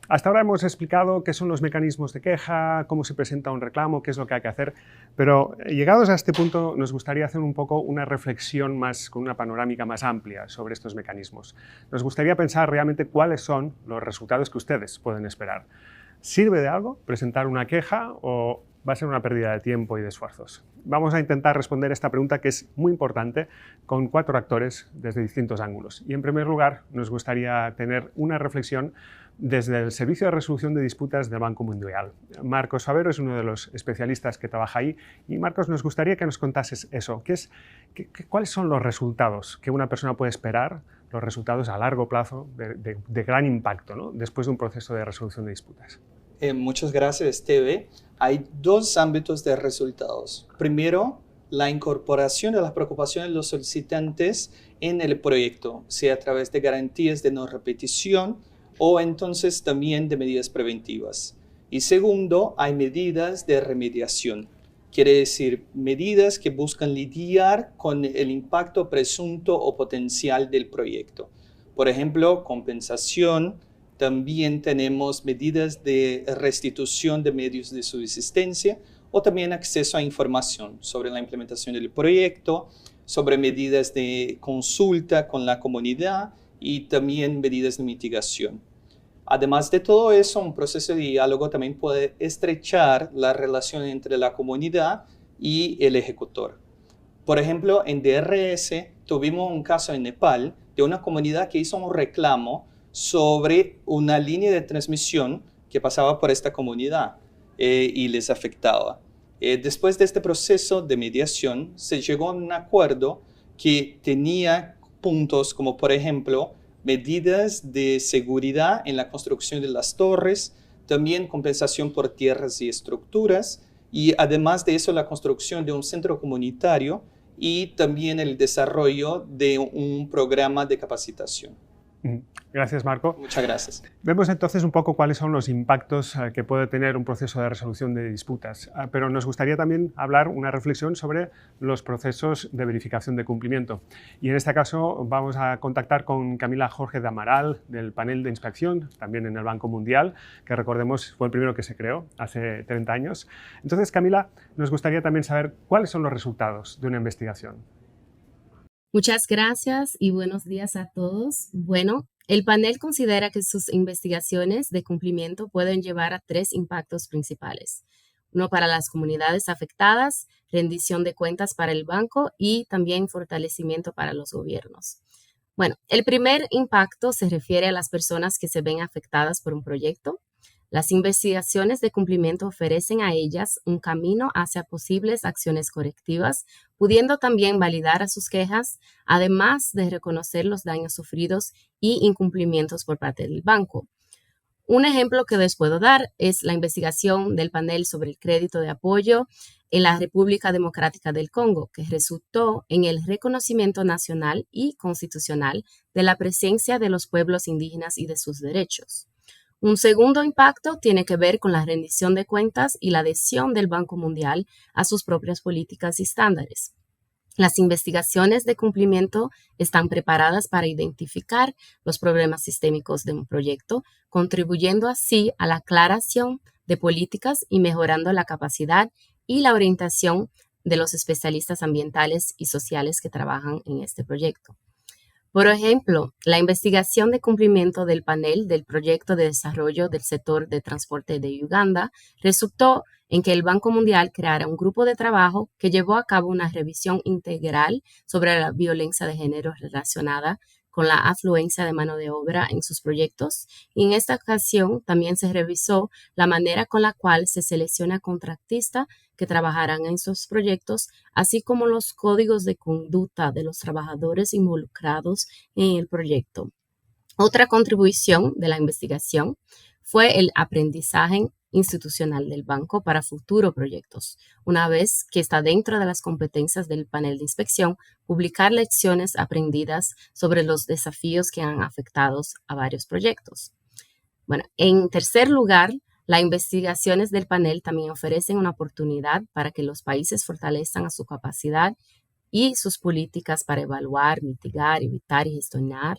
Hasta ahora hemos explicado qué son los mecanismos de queja, cómo se presenta un reclamo, qué es lo que hay que hacer, pero llegados a este punto nos gustaría hacer un poco una reflexión más, con una panorámica más amplia sobre estos mecanismos. Nos gustaría pensar realmente cuáles son los resultados que ustedes pueden esperar. ¿Sirve de algo presentar una queja o va a ser una pérdida de tiempo y de esfuerzos? Vamos a intentar responder esta pregunta, que es muy importante, con 4 actores desde distintos ángulos. Y en primer lugar, nos gustaría tener una reflexión desde el Servicio de Resolución de Disputas del Banco Mundial. Marcos Favero es uno de los especialistas que trabaja ahí. Y Marcos, nos gustaría que nos contases eso. ¿Cuáles son los resultados que una persona puede esperar, los resultados a largo plazo de gran impacto, ¿no?, después de un proceso de resolución de disputas? Muchas gracias, Esteve. Hay dos ámbitos de resultados. Primero, la incorporación de las preocupaciones de los solicitantes en el proyecto, sea a través de garantías de no repetición o entonces también de medidas preventivas. Y segundo, hay medidas de remediación. Quiere decir, medidas que buscan lidiar con el impacto presunto o potencial del proyecto. Por ejemplo, compensación. También tenemos medidas de restitución de medios de subsistencia o también acceso a información sobre la implementación del proyecto, sobre medidas de consulta con la comunidad y también medidas de mitigación. Además de todo eso, un proceso de diálogo también puede estrechar la relación entre la comunidad y el ejecutor. Por ejemplo, en DRS tuvimos un caso en Nepal de una comunidad que hizo un reclamo sobre una línea de transmisión que pasaba por esta comunidad y les afectaba. Después de este proceso de mediación, se llegó a un acuerdo que tenía puntos como, por ejemplo, medidas de seguridad en la construcción de las torres, también compensación por tierras y estructuras, y además de eso la construcción de un centro comunitario y también el desarrollo de un programa de capacitación. Gracias, Marco. Muchas gracias. Vemos entonces un poco cuáles son los impactos que puede tener un proceso de resolución de disputas, pero nos gustaría también hablar una reflexión sobre los procesos de verificación de cumplimiento. Y en este caso vamos a contactar con Camila Jorge de Amaral, del panel de inspección, también en el Banco Mundial, que recordemos fue el primero que se creó hace 30 años. Entonces, Camila, nos gustaría también saber cuáles son los resultados de una investigación. Muchas gracias y buenos días a todos. Bueno, el panel considera que sus investigaciones de cumplimiento pueden llevar a 3 impactos principales. Uno para las comunidades afectadas, rendición de cuentas para el banco y también fortalecimiento para los gobiernos. Bueno, el primer impacto se refiere a las personas que se ven afectadas por un proyecto. Las investigaciones de cumplimiento ofrecen a ellas un camino hacia posibles acciones correctivas, pudiendo también validar a sus quejas, además de reconocer los daños sufridos y incumplimientos por parte del banco. Un ejemplo que les puedo dar es la investigación del panel sobre el crédito de apoyo en la República Democrática del Congo, que resultó en el reconocimiento nacional y constitucional de la presencia de los pueblos indígenas y de sus derechos. Un segundo impacto tiene que ver con la rendición de cuentas y la adhesión del Banco Mundial a sus propias políticas y estándares. Las investigaciones de cumplimiento están preparadas para identificar los problemas sistémicos de un proyecto, contribuyendo así a la aclaración de políticas y mejorando la capacidad y la orientación de los especialistas ambientales y sociales que trabajan en este proyecto. Por ejemplo, la investigación de cumplimiento del panel del proyecto de desarrollo del sector de transporte de Uganda resultó en que el Banco Mundial creara un grupo de trabajo que llevó a cabo una revisión integral sobre la violencia de género relacionada con la afluencia de mano de obra en sus proyectos, y en esta ocasión también se revisó la manera con la cual se selecciona contratistas que trabajarán en sus proyectos, así como los códigos de conducta de los trabajadores involucrados en el proyecto. Otra contribución de la investigación fue el aprendizaje institucional del banco para futuros proyectos. Una vez que está dentro de las competencias del panel de inspección, publicar lecciones aprendidas sobre los desafíos que han afectado a varios proyectos. Bueno, en tercer lugar, las investigaciones del panel también ofrecen una oportunidad para que los países fortalezcan a su capacidad y sus políticas para evaluar, mitigar, evitar y gestionar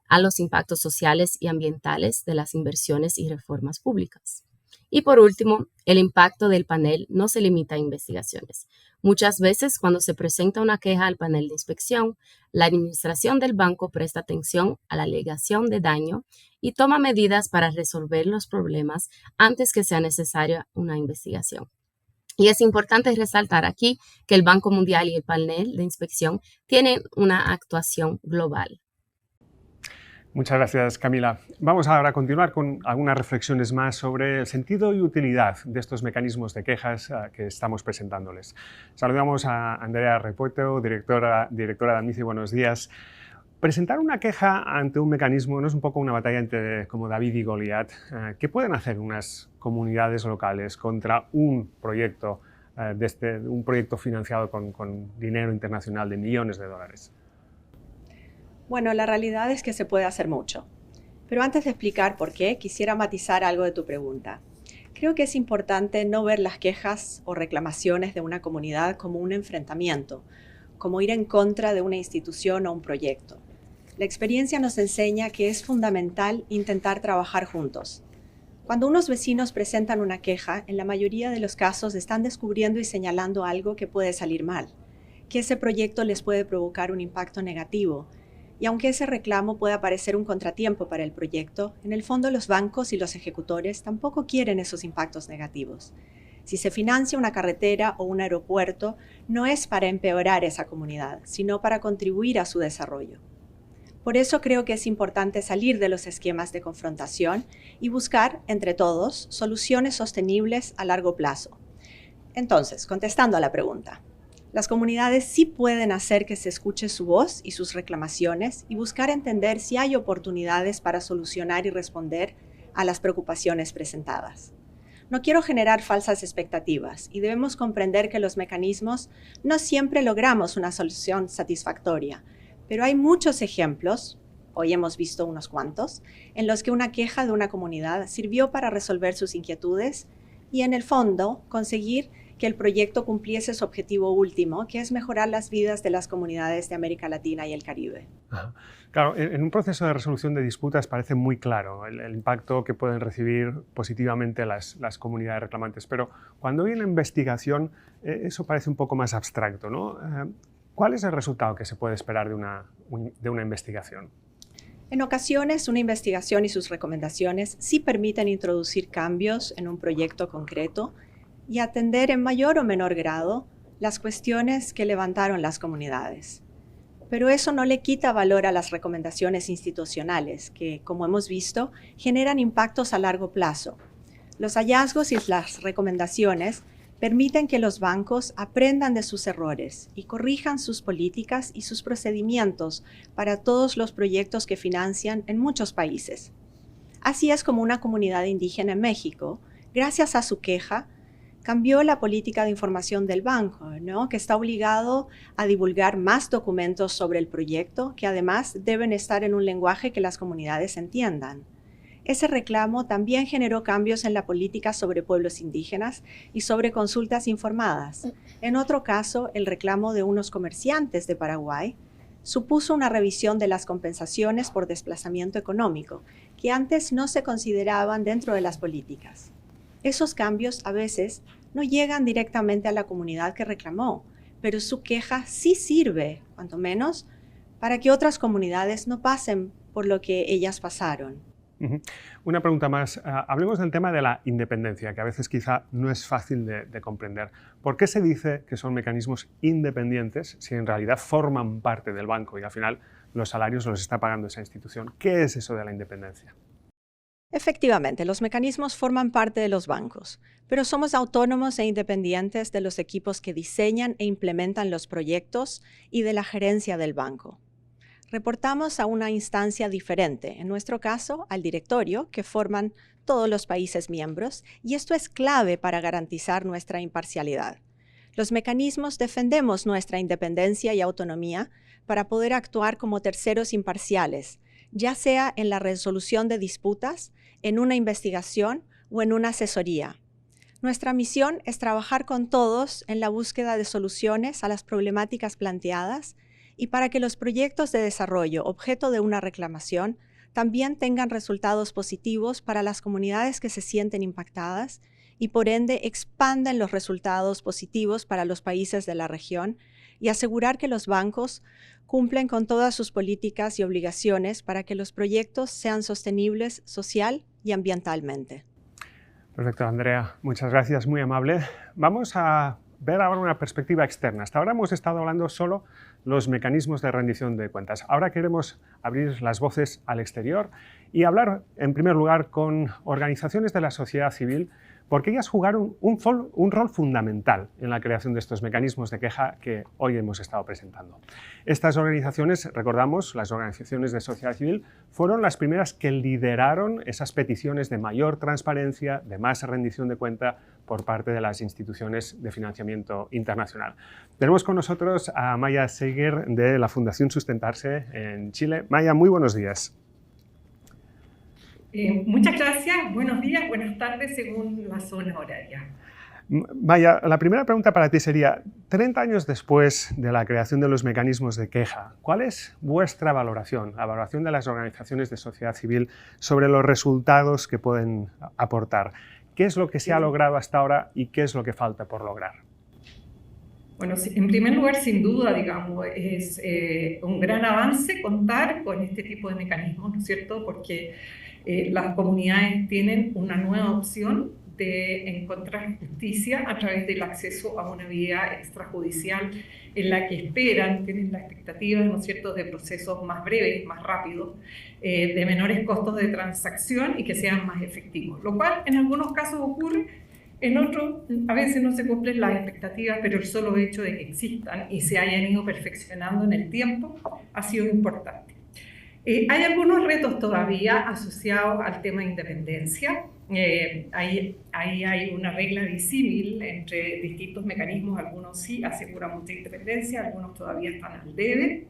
a los impactos sociales y ambientales de las inversiones y reformas públicas. Y por último, el impacto del panel no se limita a investigaciones. Muchas veces, cuando se presenta una queja al panel de inspección, la administración del banco presta atención a la alegación de daño y toma medidas para resolver los problemas antes que sea necesaria una investigación. Y es importante resaltar aquí que el Banco Mundial y el panel de inspección tienen una actuación global. Muchas gracias, Camila. Vamos ahora a continuar con algunas reflexiones más sobre el sentido y utilidad de estos mecanismos de quejas que estamos presentándoles. Saludamos a Andrea Repueto, directora de Admici. Buenos días. Presentar una queja ante un mecanismo no es un poco una batalla entre como David y Goliat. ¿Qué pueden hacer unas comunidades locales contra un proyecto, un proyecto financiado con dinero internacional de millones de dólares? Bueno, la realidad es que se puede hacer mucho. Pero antes de explicar por qué, quisiera matizar algo de tu pregunta. Creo que es importante no ver las quejas o reclamaciones de una comunidad como un enfrentamiento, como ir en contra de una institución o un proyecto. La experiencia nos enseña que es fundamental intentar trabajar juntos. Cuando unos vecinos presentan una queja, en la mayoría de los casos están descubriendo y señalando algo que puede salir mal, que ese proyecto les puede provocar un impacto negativo. Y aunque ese reclamo pueda parecer un contratiempo para el proyecto, en el fondo los bancos y los ejecutores tampoco quieren esos impactos negativos. Si se financia una carretera o un aeropuerto, no es para empeorar esa comunidad, sino para contribuir a su desarrollo. Por eso creo que es importante salir de los esquemas de confrontación y buscar, entre todos, soluciones sostenibles a largo plazo. Entonces, contestando a la pregunta, las comunidades sí pueden hacer que se escuche su voz y sus reclamaciones y buscar entender si hay oportunidades para solucionar y responder a las preocupaciones presentadas. No quiero generar falsas expectativas y debemos comprender que los mecanismos no siempre logramos una solución satisfactoria, pero hay muchos ejemplos, hoy hemos visto unos cuantos, en los que una queja de una comunidad sirvió para resolver sus inquietudes y en el fondo conseguir que el proyecto cumpliese su objetivo último, que es mejorar las vidas de las comunidades de América Latina y el Caribe. Ajá. Claro, en un proceso de resolución de disputas parece muy claro el impacto que pueden recibir positivamente las comunidades reclamantes, pero cuando hay una investigación eso parece un poco más abstracto, ¿no? ¿Cuál es el resultado que se puede esperar de una investigación? En ocasiones, una investigación y sus recomendaciones sí permiten introducir cambios en un proyecto concreto y atender en mayor o menor grado las cuestiones que levantaron las comunidades. Pero eso no le quita valor a las recomendaciones institucionales, que, como hemos visto, generan impactos a largo plazo. Los hallazgos y las recomendaciones permiten que los bancos aprendan de sus errores y corrijan sus políticas y sus procedimientos para todos los proyectos que financian en muchos países. Así es como una comunidad indígena en México, gracias a su queja, cambió la política de información del banco, ¿no? Que está obligado a divulgar más documentos sobre el proyecto, que además deben estar en un lenguaje que las comunidades entiendan. Ese reclamo también generó cambios en la política sobre pueblos indígenas y sobre consultas informadas. En otro caso, el reclamo de unos comerciantes de Paraguay supuso una revisión de las compensaciones por desplazamiento económico, que antes no se consideraban dentro de las políticas. Esos cambios a veces no llegan directamente a la comunidad que reclamó, pero su queja sí sirve, cuanto menos, para que otras comunidades no pasen por lo que ellas pasaron. Una pregunta más. Hablemos del tema de la independencia, que a veces quizá no es fácil de comprender. ¿Por qué se dice que son mecanismos independientes si en realidad forman parte del banco y al final los salarios los está pagando esa institución? ¿Qué es eso de la independencia? Efectivamente, los mecanismos forman parte de los bancos, pero somos autónomos e independientes de los equipos que diseñan e implementan los proyectos y de la gerencia del banco. Reportamos a una instancia diferente, en nuestro caso al directorio, que forman todos los países miembros, y esto es clave para garantizar nuestra imparcialidad. Los mecanismos defendemos nuestra independencia y autonomía para poder actuar como terceros imparciales, ya sea en la resolución de disputas, en una investigación o en una asesoría. Nuestra misión es trabajar con todos en la búsqueda de soluciones a las problemáticas planteadas y para que los proyectos de desarrollo objeto de una reclamación también tengan resultados positivos para las comunidades que se sienten impactadas y por ende expandan los resultados positivos para los países de la región y asegurar que los bancos cumplen con todas sus políticas y obligaciones para que los proyectos sean sostenibles social y ambientalmente. Perfecto, Andrea. Muchas gracias, muy amable. Vamos a ver ahora una perspectiva externa. Hasta ahora hemos estado hablando solo los mecanismos de rendición de cuentas. Ahora queremos abrir las voces al exterior y hablar, en primer lugar, con organizaciones de la sociedad civil, porque ellas jugaron un rol fundamental en la creación de estos mecanismos de queja que hoy hemos estado presentando. Estas organizaciones, recordamos, las organizaciones de sociedad civil, fueron las primeras que lideraron esas peticiones de mayor transparencia, de más rendición de cuenta por parte de las instituciones de financiamiento internacional. Tenemos con nosotros a Maya Seiger de la Fundación Sustentarse en Chile. Maya, muy buenos días. Muchas gracias, buenos días, buenas tardes según la zona horaria. Maya, la primera pregunta para ti sería, 30 años después de la creación de los mecanismos de queja, ¿cuál es vuestra valoración, la valoración de las organizaciones de sociedad civil sobre los resultados que pueden aportar? ¿Qué es lo que se ha logrado hasta ahora y qué es lo que falta por lograr? Bueno, en primer lugar, sin duda, digamos, es un gran avance contar con este tipo de mecanismos, ¿no es cierto? Porque las comunidades tienen una nueva opción de encontrar justicia a través del acceso a una vía extrajudicial en la que tienen la expectativa, ¿no es cierto?, de procesos más breves, más rápidos, de menores costos de transacción y que sean más efectivos, lo cual en algunos casos ocurre, en otros a veces no se cumplen las expectativas, pero el solo hecho de que existan y se hayan ido perfeccionando en el tiempo ha sido importante. Hay algunos retos todavía asociados al tema de independencia. Ahí hay una regla disímil entre distintos mecanismos. Algunos sí aseguran mucha independencia, algunos todavía están al debe.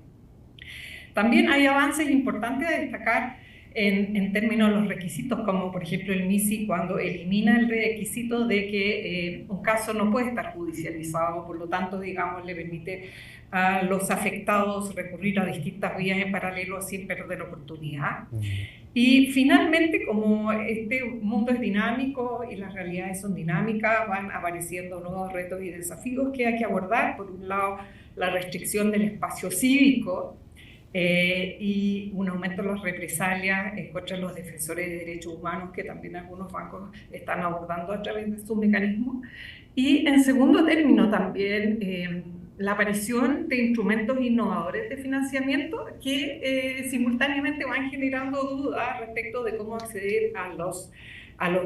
También hay avances importantes a destacar en términos de los requisitos, como por ejemplo el MISI cuando elimina el requisito de que un caso no puede estar judicializado, por lo tanto, digamos, le permite a los afectados recurrir a distintas vías en paralelo sin perder oportunidad. Y finalmente, como este mundo es dinámico y las realidades son dinámicas, van apareciendo nuevos retos y desafíos que hay que abordar. Por un lado, la restricción del espacio cívico, y un aumento de las represalias contra los defensores de derechos humanos, que también algunos bancos están abordando a través de sus mecanismos. Y en segundo término también la aparición de instrumentos innovadores de financiamiento que simultáneamente van generando dudas respecto de cómo acceder a los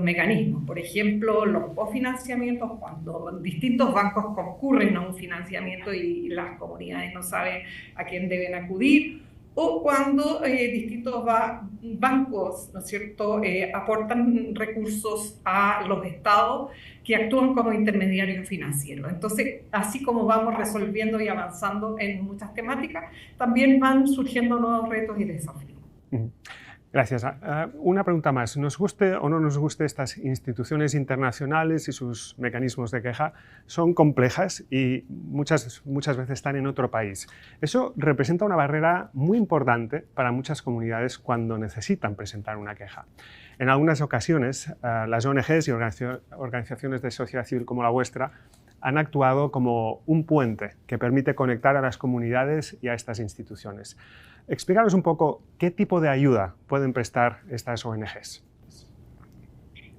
mecanismos. Por ejemplo, los cofinanciamientos, cuando distintos bancos concurren a un financiamiento y las comunidades no saben a quién deben acudir, o cuando distintos bancos, ¿no es cierto?, aportan recursos a los estados que actúan como intermediarios financieros. Entonces, así como vamos resolviendo y avanzando en muchas temáticas, también van surgiendo nuevos retos y desafíos. Gracias. Una pregunta más. Nos guste o no nos guste, estas instituciones internacionales y sus mecanismos de queja son complejas y muchas veces están en otro país. Eso representa una barrera muy importante para muchas comunidades cuando necesitan presentar una queja. En algunas ocasiones, las ONGs y organizaciones de sociedad civil como la vuestra han actuado como un puente que permite conectar a las comunidades y a estas instituciones. Explícanos un poco qué tipo de ayuda pueden prestar estas ONGs.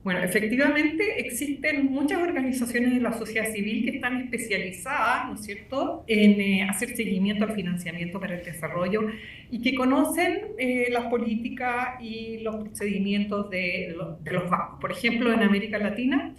Bueno, efectivamente existen muchas organizaciones de la sociedad civil que están especializadas, ¿no es cierto?, en hacer seguimiento al financiamiento para el desarrollo y que conocen las políticas y los procedimientos de los bancos. Por ejemplo, en América Latina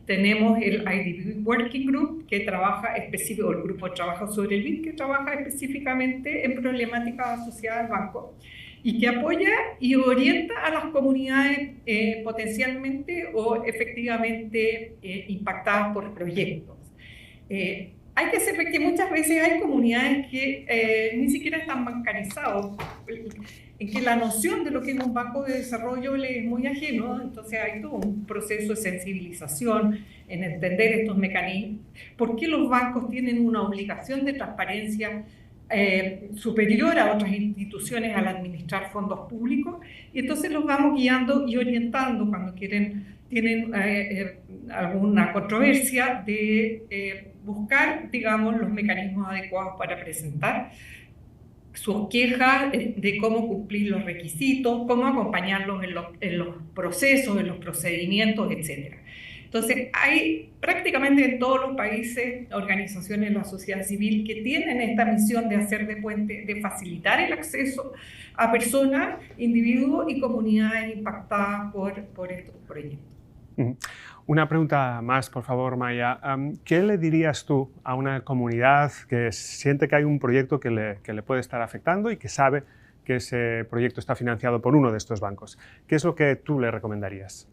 tenemos el IDB Working Group, que trabaja específico, el grupo de trabajo sobre el BID, que trabaja específicamente en problemáticas asociadas al banco y que apoya y orienta a las comunidades potencialmente o efectivamente impactadas por proyectos. Hay que hacer que muchas veces hay comunidades que ni siquiera están bancarizados, en que la noción de lo que es un banco de desarrollo les es muy ajeno, entonces hay todo un proceso de sensibilización en entender estos mecanismos, por qué los bancos tienen una obligación de transparencia superior a otras instituciones al administrar fondos públicos, y entonces los vamos guiando y orientando cuando tienen alguna controversia de buscar, digamos, los mecanismos adecuados para presentar sus quejas, de cómo cumplir los requisitos, cómo acompañarlos en los procesos, en los procedimientos, etc. Entonces, hay prácticamente en todos los países organizaciones de la sociedad civil que tienen esta misión de hacer de puente, de facilitar el acceso a personas, individuos y comunidades impactadas por estos proyectos. Una pregunta más, por favor, Maya. ¿Qué le dirías tú a una comunidad que siente que hay un proyecto que le puede estar afectando y que sabe que ese proyecto está financiado por uno de estos bancos? ¿Qué es lo que tú le recomendarías?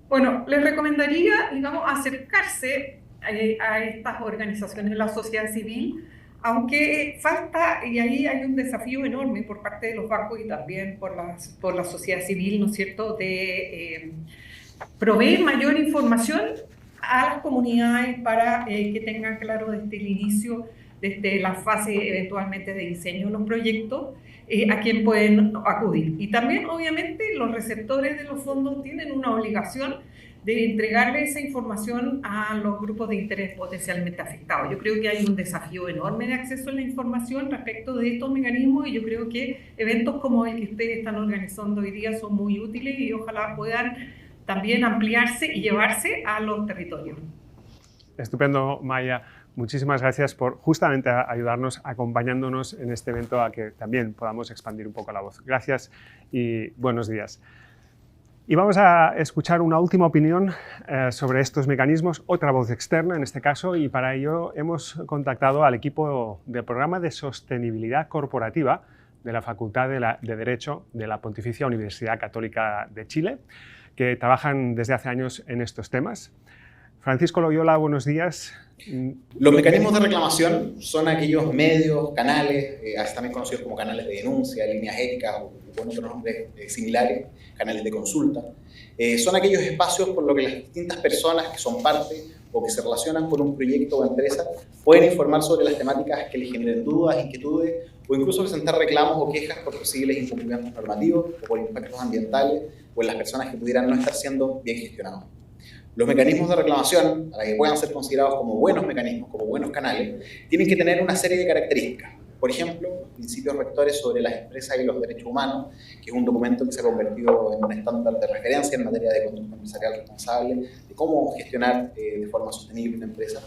Bueno, les recomendaría, digamos, acercarse a estas organizaciones de la sociedad civil, aunque falta, y ahí hay un desafío enorme por parte de los bancos y también por la sociedad civil, ¿no es cierto?, de proveer mayor información a las comunidades para que tengan claro desde el inicio, desde la fase eventualmente de diseño de los proyectos, a quién pueden acudir. Y también, obviamente, los receptores de los fondos tienen una obligación de entregarle esa información a los grupos de interés potencialmente afectados. Yo creo que hay un desafío enorme de acceso a la información respecto de estos mecanismos y yo creo que eventos como el que ustedes están organizando hoy día son muy útiles y ojalá puedan también ampliarse y llevarse a los territorios. Estupendo, Maya. Muchísimas gracias por justamente ayudarnos, acompañándonos en este evento a que también podamos expandir un poco la voz. Gracias y buenos días. Y vamos a escuchar una última opinión sobre estos mecanismos, otra voz externa en este caso, y para ello hemos contactado al equipo del programa de sostenibilidad corporativa de la Facultad de Derecho de la Pontificia Universidad Católica de Chile, que trabajan desde hace años en estos temas. Francisco Loyola, buenos días. Los mecanismos de reclamación son aquellos medios, canales, también conocidos como canales de denuncia, líneas éticas o con otros nombres similares, canales de consulta. Son aquellos espacios por los que las distintas personas que son parte o que se relacionan con un proyecto o empresa pueden informar sobre las temáticas que les generen dudas, inquietudes o incluso presentar reclamos o quejas por posibles incumplimientos normativos o por impactos ambientales o en las personas que pudieran no estar siendo bien gestionados. Los mecanismos de reclamación, para que puedan ser considerados como buenos mecanismos, como buenos canales, tienen que tener una serie de características. Por ejemplo, principios rectores sobre las empresas y los derechos humanos, que es un documento que se ha convertido en un estándar de referencia en materia de conducta empresarial responsable, de cómo gestionar de forma sostenible una empresa.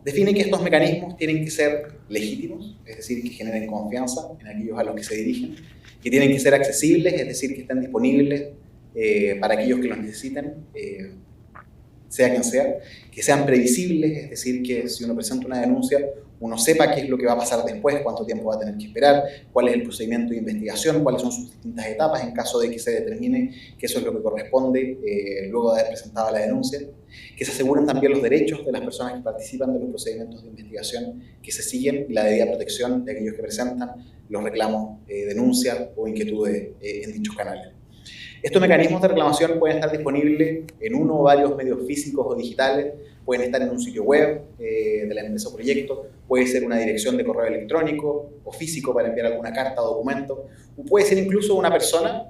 Define que estos mecanismos tienen que ser legítimos, es decir, que generen confianza en aquellos a los que se dirigen, que tienen que ser accesibles, es decir, que estén disponibles para aquellos que los necesiten, sea quien sea, que sean previsibles, es decir, que si uno presenta una denuncia, uno sepa qué es lo que va a pasar después, cuánto tiempo va a tener que esperar, cuál es el procedimiento de investigación, cuáles son sus distintas etapas en caso de que se determine que eso es lo que corresponde luego de haber presentado la denuncia, que se aseguren también los derechos de las personas que participan de los procedimientos de investigación que se siguen y la debida protección de aquellos que presentan los reclamos, denuncias o inquietudes en dichos canales. Estos mecanismos de reclamación pueden estar disponibles en uno o varios medios físicos o digitales, pueden estar en un sitio web de la empresa o proyecto, puede ser una dirección de correo electrónico o físico para enviar alguna carta o documento, o puede ser incluso una persona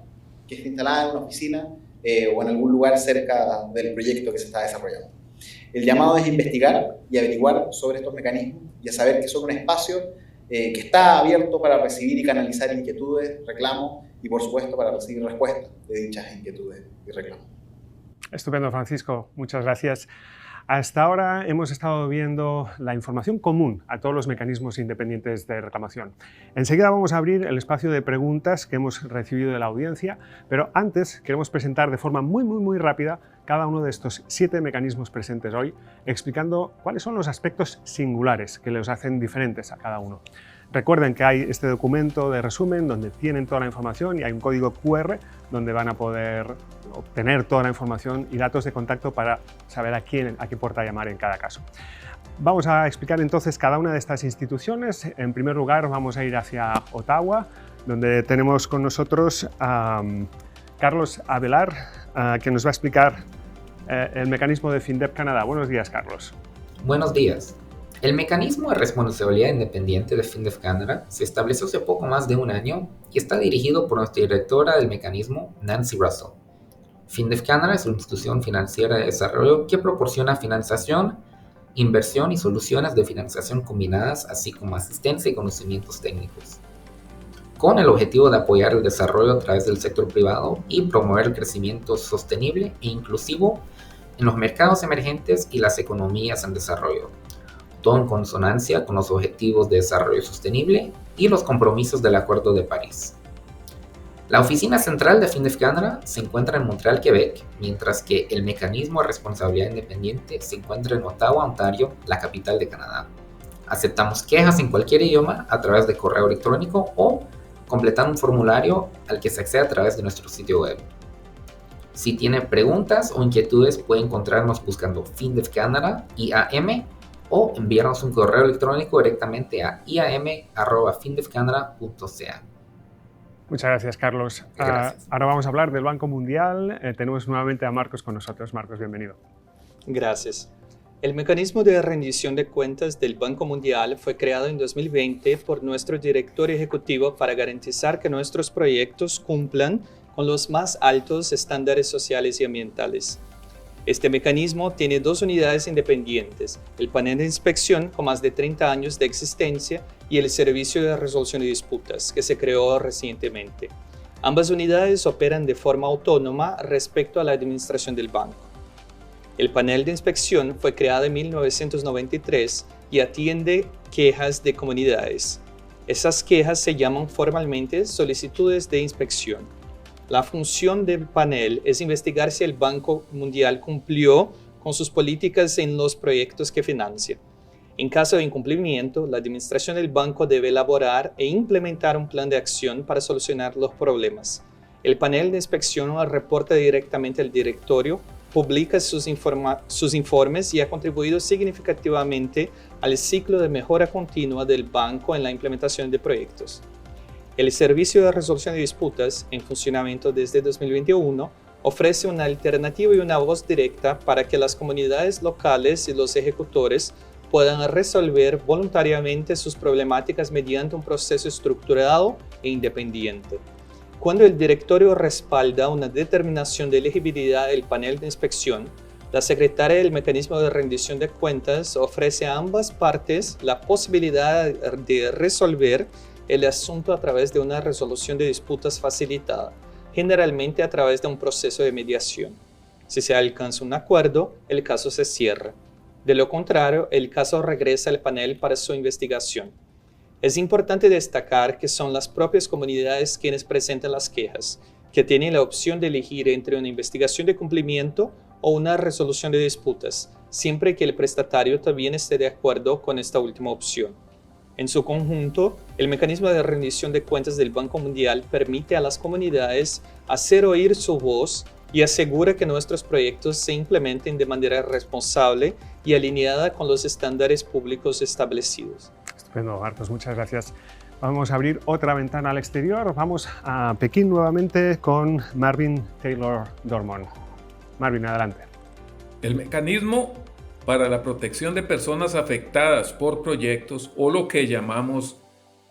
que esté instalada en una oficina o en algún lugar cerca del proyecto que se está desarrollando. El llamado es investigar y averiguar sobre estos mecanismos y a saber que son un espacio que está abierto para recibir y canalizar inquietudes, reclamos y, por supuesto, para recibir respuestas de dichas inquietudes y reclamos. Estupendo, Francisco. Muchas gracias. Hasta ahora hemos estado viendo la información común a todos los mecanismos independientes de reclamación. Enseguida vamos a abrir el espacio de preguntas que hemos recibido de la audiencia, pero antes queremos presentar de forma muy rápida cada uno de estos 7 mecanismos presentes hoy, explicando cuáles son los aspectos singulares que los hacen diferentes a cada uno. Recuerden que hay este documento de resumen donde tienen toda la información y hay un código QR donde van a poder obtener toda la información y datos de contacto para saber a qué puerta llamar en cada caso. Vamos a explicar entonces cada una de estas instituciones. En primer lugar vamos a ir hacia Ottawa, donde tenemos con nosotros a Carlos Avelar, que nos va a explicar el mecanismo de FinDev Canadá. Buenos días, Carlos. Buenos días. El mecanismo de responsabilidad independiente de FinDev Canada se estableció hace poco más de un año y está dirigido por nuestra directora del mecanismo, Nancy Russell. FinDev Canada es una institución financiera de desarrollo que proporciona financiación, inversión y soluciones de financiación combinadas, así como asistencia y conocimientos técnicos. con el objetivo de apoyar el desarrollo a través del sector privado y promover el crecimiento sostenible e inclusivo en los mercados emergentes y las economías en desarrollo, todo en consonancia con los objetivos de desarrollo sostenible y los compromisos del Acuerdo de París. La oficina central de FinDev Canada se encuentra en Montreal, Quebec, mientras que el mecanismo de responsabilidad independiente se encuentra en Ottawa, Ontario, la capital de Canadá. Aceptamos quejas en cualquier idioma a través de correo electrónico o completando un formulario al que se accede a través de nuestro sitio web. Si tiene preguntas o inquietudes, puede encontrarnos buscando FinDev Canada, IAM, o enviarnos un correo electrónico directamente a iam@findevcanada.ca. Muchas gracias, Carlos. Gracias. Ahora vamos a hablar del Banco Mundial. Tenemos nuevamente a Marcos con nosotros. Marcos, bienvenido. Gracias. El mecanismo de rendición de cuentas del Banco Mundial fue creado en 2020 por nuestro director ejecutivo para garantizar que nuestros proyectos cumplan con los más altos estándares sociales y ambientales. Este mecanismo tiene dos unidades independientes, el panel de inspección con más de 30 años de existencia y el servicio de resolución de disputas, que se creó recientemente. Ambas unidades operan de forma autónoma respecto a la administración del banco. El panel de inspección fue creado en 1993 y atiende quejas de comunidades. Esas quejas se llaman formalmente solicitudes de inspección. La función del panel es investigar si el Banco Mundial cumplió con sus políticas en los proyectos que financia. En caso de incumplimiento, la administración del banco debe elaborar e implementar un plan de acción para solucionar los problemas. El panel de inspección reporta directamente al directorio, publica sus informes y ha contribuido significativamente al ciclo de mejora continua del banco en la implementación de proyectos. El Servicio de Resolución de Disputas, en funcionamiento desde 2021, ofrece una alternativa y una voz directa para que las comunidades locales y los ejecutores puedan resolver voluntariamente sus problemáticas mediante un proceso estructurado e independiente. Cuando el directorio respalda una determinación de elegibilidad del panel de inspección, la secretaria del mecanismo de rendición de cuentas ofrece a ambas partes la posibilidad de resolver el asunto a través de una resolución de disputas facilitada, generalmente a través de un proceso de mediación. Si se alcanza un acuerdo, el caso se cierra. De lo contrario, el caso regresa al panel para su investigación. Es importante destacar que son las propias comunidades quienes presentan las quejas, que tienen la opción de elegir entre una investigación de cumplimiento o una resolución de disputas, siempre que el prestatario también esté de acuerdo con esta última opción. En su conjunto, el mecanismo de rendición de cuentas del Banco Mundial permite a las comunidades hacer oír su voz y asegura que nuestros proyectos se implementen de manera responsable y alineada con los estándares públicos establecidos. Estupendo, Marcos, muchas gracias. Vamos a abrir otra ventana al exterior. Vamos a Pekín nuevamente con Marvin Taylor Dormon. Marvin, adelante. El mecanismo para la protección de personas afectadas por proyectos, o lo que llamamos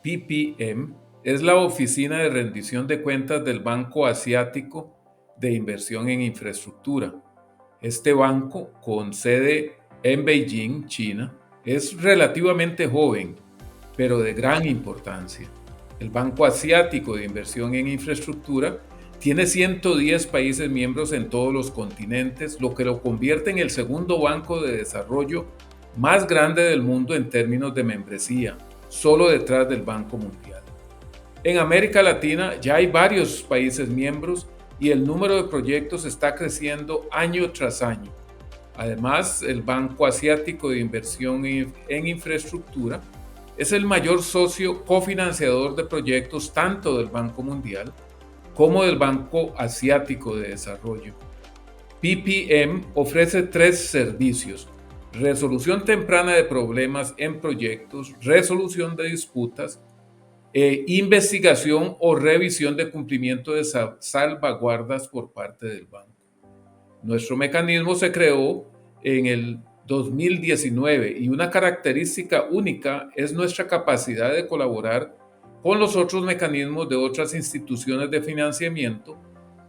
PPM, es la oficina de rendición de cuentas del Banco Asiático de Inversión en Infraestructura. Este banco, con sede en Beijing, China, es relativamente joven, pero de gran importancia. El Banco Asiático de Inversión en Infraestructura tiene 110 países miembros en todos los continentes, lo que lo convierte en el segundo banco de desarrollo más grande del mundo en términos de membresía, solo detrás del Banco Mundial. En América Latina ya hay varios países miembros y el número de proyectos está creciendo año tras año. Además, el Banco Asiático de Inversión en Infraestructura es el mayor socio cofinanciador de proyectos tanto del Banco Mundial como del Banco Asiático de Desarrollo. PPM ofrece 3 servicios: resolución temprana de problemas en proyectos, resolución de disputas e investigación o revisión de cumplimiento de salvaguardas por parte del banco. Nuestro mecanismo se creó en el 2019 y una característica única es nuestra capacidad de colaborar con los otros mecanismos de otras instituciones de financiamiento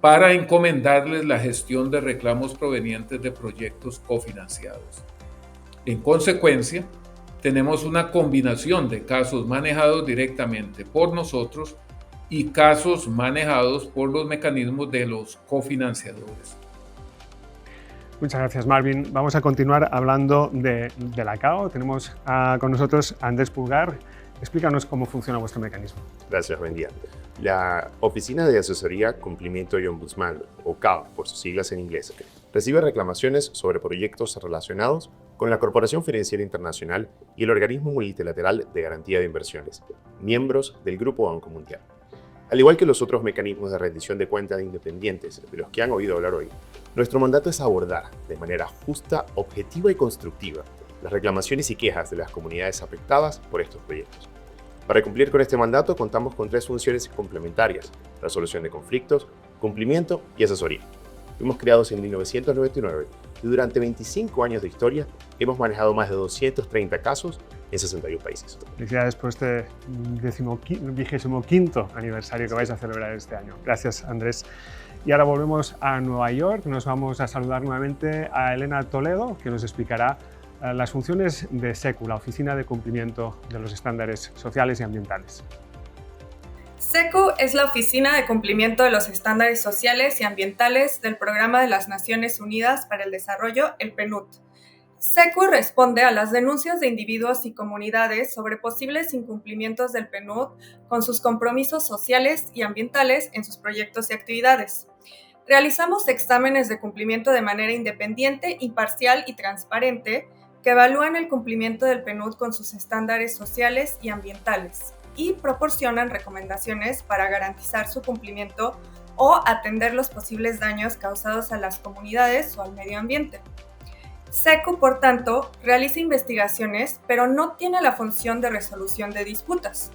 para encomendarles la gestión de reclamos provenientes de proyectos cofinanciados. En consecuencia, tenemos una combinación de casos manejados directamente por nosotros y casos manejados por los mecanismos de los cofinanciadores. Muchas gracias, Marvin. Vamos a continuar hablando de la CAO. Tenemos con nosotros a Andrés Pulgar. Explícanos cómo funciona vuestro mecanismo. Gracias, buen día. La Oficina de Asesoría, Cumplimiento y Ombudsman, o CAO por sus siglas en inglés, recibe reclamaciones sobre proyectos relacionados con la Corporación Financiera Internacional y el Organismo Multilateral de Garantía de Inversiones, miembros del Grupo Banco Mundial. Al igual que los otros mecanismos de rendición de cuentas de independientes de los que han oído hablar hoy, nuestro mandato es abordar de manera justa, objetiva y constructiva las reclamaciones y quejas de las comunidades afectadas por estos proyectos. Para cumplir con este mandato contamos con 3 funciones complementarias: resolución de conflictos, cumplimiento y asesoría. Fuimos creados en 1999 y durante 25 años de historia hemos manejado más de 230 casos en 61 países. Felicidades por este 25º aniversario que vais a celebrar este año. Gracias, Andrés. Y ahora volvemos a Nueva York. Nos vamos a saludar nuevamente a Elena Toledo, que nos explicará las funciones de SECU, la Oficina de Cumplimiento de los Estándares Sociales y Ambientales. SECU es la Oficina de Cumplimiento de los Estándares Sociales y Ambientales del Programa de las Naciones Unidas para el Desarrollo, el PNUD. SECU responde a las denuncias de individuos y comunidades sobre posibles incumplimientos del PNUD con sus compromisos sociales y ambientales en sus proyectos y actividades. Realizamos exámenes de cumplimiento de manera independiente, imparcial y transparente que evalúan el cumplimiento del PNUD con sus estándares sociales y ambientales y proporcionan recomendaciones para garantizar su cumplimiento o atender los posibles daños causados a las comunidades o al medio ambiente. SECU, por tanto, realiza investigaciones, pero no tiene la función de resolución de disputas.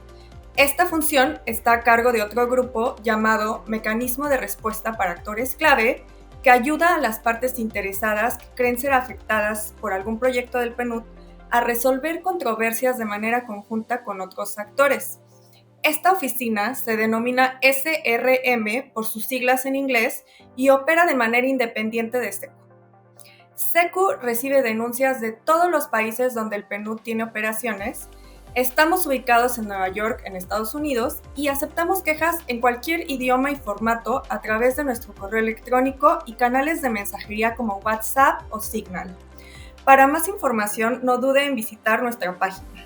Esta función está a cargo de otro grupo llamado Mecanismo de Respuesta para Actores Clave, que ayuda a las partes interesadas que creen ser afectadas por algún proyecto del PNUD a resolver controversias de manera conjunta con otros actores. Esta oficina se denomina SRM por sus siglas en inglés y opera de manera independiente de SECU. SECU recibe denuncias de todos los países donde el PNUD tiene operaciones. Estamos ubicados en Nueva York, en Estados Unidos, y aceptamos quejas en cualquier idioma y formato a través de nuestro correo electrónico y canales de mensajería como WhatsApp o Signal. Para más información, no dude en visitar nuestra página.